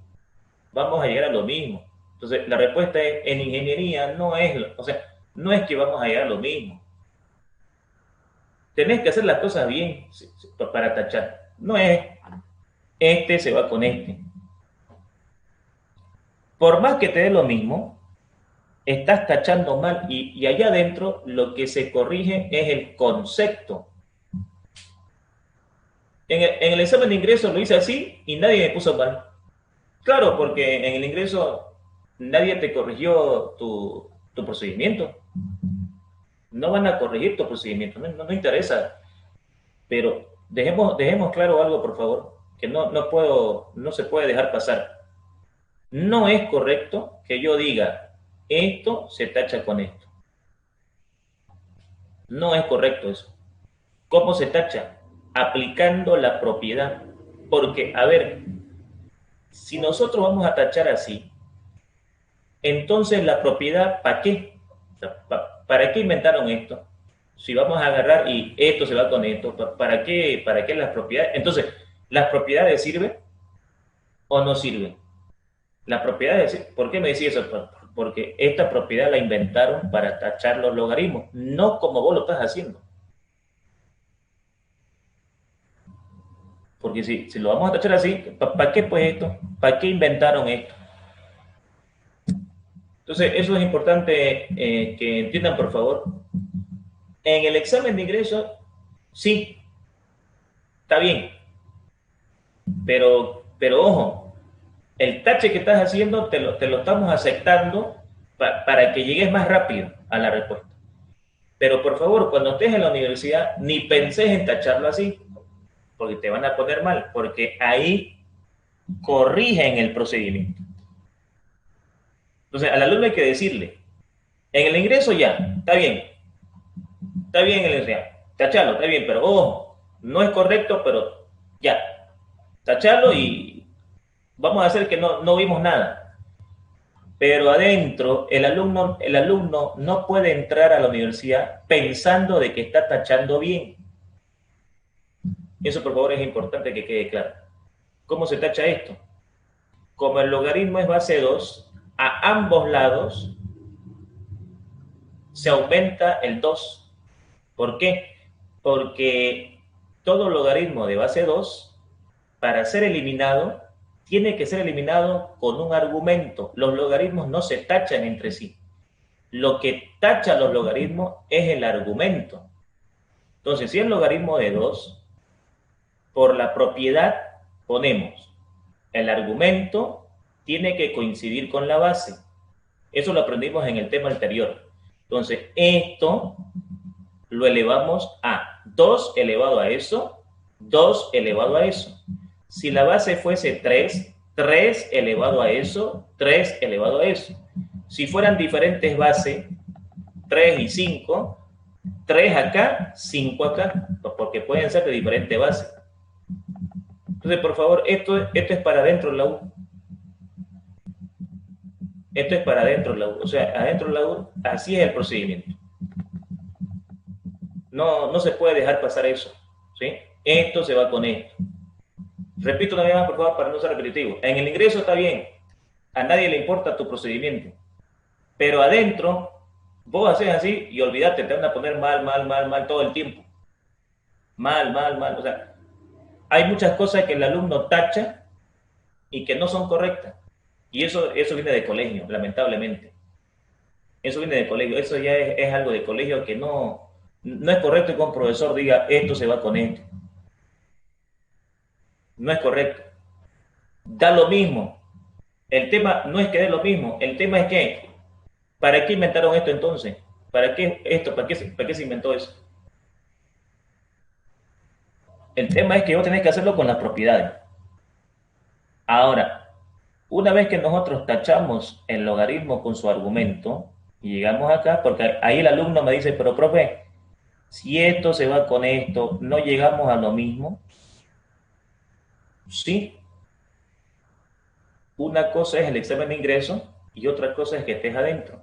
Speaker 1: vamos a llegar a lo mismo. Entonces, la respuesta es, en ingeniería no es que vamos a llegar a lo mismo. Tenés que hacer las cosas bien para tachar. No es, este se va con este. Por más que te dé lo mismo, estás tachando mal y allá adentro lo que se corrige es el concepto. En el examen de ingreso lo hice así y nadie me puso mal. Claro, porque en el ingreso nadie te corrigió tu procedimiento. No van a corregir tu procedimiento, no interesa. Pero dejemos claro algo, por favor, que no se puede dejar pasar. No es correcto que yo diga, esto se tacha con esto. No es correcto eso. ¿Cómo se tacha? Aplicando la propiedad. Porque, a ver, si nosotros vamos a tachar así, entonces la propiedad, ¿para qué? ¿Para qué inventaron esto? Si vamos a agarrar y esto se va con esto, ¿para qué las propiedades? Entonces, ¿las propiedades sirven o no sirven? Las propiedades, ¿por qué me decís eso? Porque esta propiedad la inventaron para tachar los logaritmos, no como vos lo estás haciendo. Porque si lo vamos a tachar así, ¿para qué pues esto? ¿Para qué inventaron esto? Entonces, eso es importante que entiendan, por favor. En el examen de ingreso, sí, está bien, pero ojo, el tache que estás haciendo te lo estamos aceptando para que llegues más rápido a la respuesta. Pero por favor, cuando estés en la universidad, ni penses en tacharlo así, porque te van a poner mal, porque ahí corrigen el procedimiento. Entonces, al alumno hay que decirle, en el ingreso ya, está bien el ingreso, tachalo, está bien, pero ojo, no es correcto, pero ya, tachalo y vamos a hacer que no vimos nada. Pero adentro, el alumno no puede entrar a la universidad pensando de que está tachando bien. Eso, por favor, es importante que quede claro. ¿Cómo se tacha esto? Como el logaritmo es base 2, a ambos lados se aumenta el 2. ¿Por qué? Porque todo logaritmo de base 2, para ser eliminado, tiene que ser eliminado con un argumento. Los logaritmos no se tachan entre sí. Lo que tacha los logaritmos es el argumento. Entonces, si es logaritmo de 2, por la propiedad ponemos el argumento tiene que coincidir con la base. Eso lo aprendimos en el tema anterior. Entonces, esto lo elevamos a 2 elevado a eso, 2 elevado a eso. Si la base fuese 3, 3 elevado a eso, 3 elevado a eso. Si fueran diferentes bases, 3 y 5, 3 acá, 5 acá, porque pueden ser de diferente base. Entonces, por favor, esto es para adentro de la U. Esto es para adentro de la U. O sea, adentro de la U, así es el procedimiento. No se puede dejar pasar eso. ¿Sí? Esto se va con esto. Repito una vez más, por favor, para no ser repetitivo. En el ingreso está bien. A nadie le importa tu procedimiento. Pero adentro, vos haces así y olvídate, te van a poner mal todo el tiempo. Mal. O sea, hay muchas cosas que el alumno tacha y que no son correctas. Y eso viene de colegio, lamentablemente. Eso viene de colegio. Eso ya es algo de colegio que no es correcto que un profesor diga esto se va con esto. No es correcto. Da lo mismo. El tema no es que dé lo mismo. El tema es que, ¿para qué inventaron esto entonces? ¿Para qué esto? ¿Para qué se inventó eso? El tema es que vos tenés que hacerlo con las propiedades. Ahora, una vez que nosotros tachamos el logaritmo con su argumento y llegamos acá, porque ahí el alumno me dice, pero profe, si esto se va con esto, ¿no llegamos a lo mismo? Sí. Una cosa es el examen de ingreso y otra cosa es que estés adentro.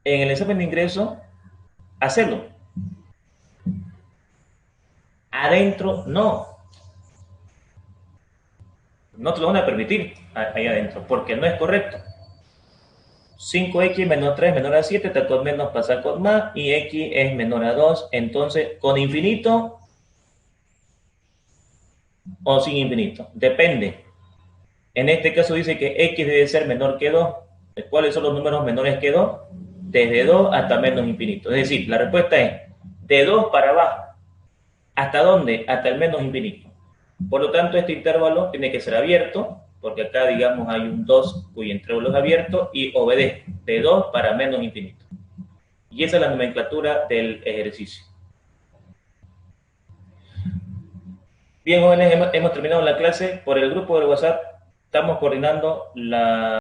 Speaker 1: En el examen de ingreso, hacerlo. Adentro, no. No te lo van a permitir ahí adentro, porque no es correcto. 5x menos 3 menor a 7, está con menos pasa con más, y x es menor a 2. Entonces, ¿con infinito o sin infinito? Depende. En este caso dice que x debe ser menor que 2. ¿Cuáles son los números menores que 2? Desde 2 hasta menos infinito. Es decir, la respuesta es de 2 para abajo. ¿Hasta dónde? Hasta el menos infinito. Por lo tanto, este intervalo tiene que ser abierto, porque acá, digamos, hay un 2 cuyo intervalo es abierto y obedece de 2 para menos infinito. Y esa es la nomenclatura del ejercicio. Bien, jóvenes, hemos terminado la clase. Por el grupo del WhatsApp estamos coordinando la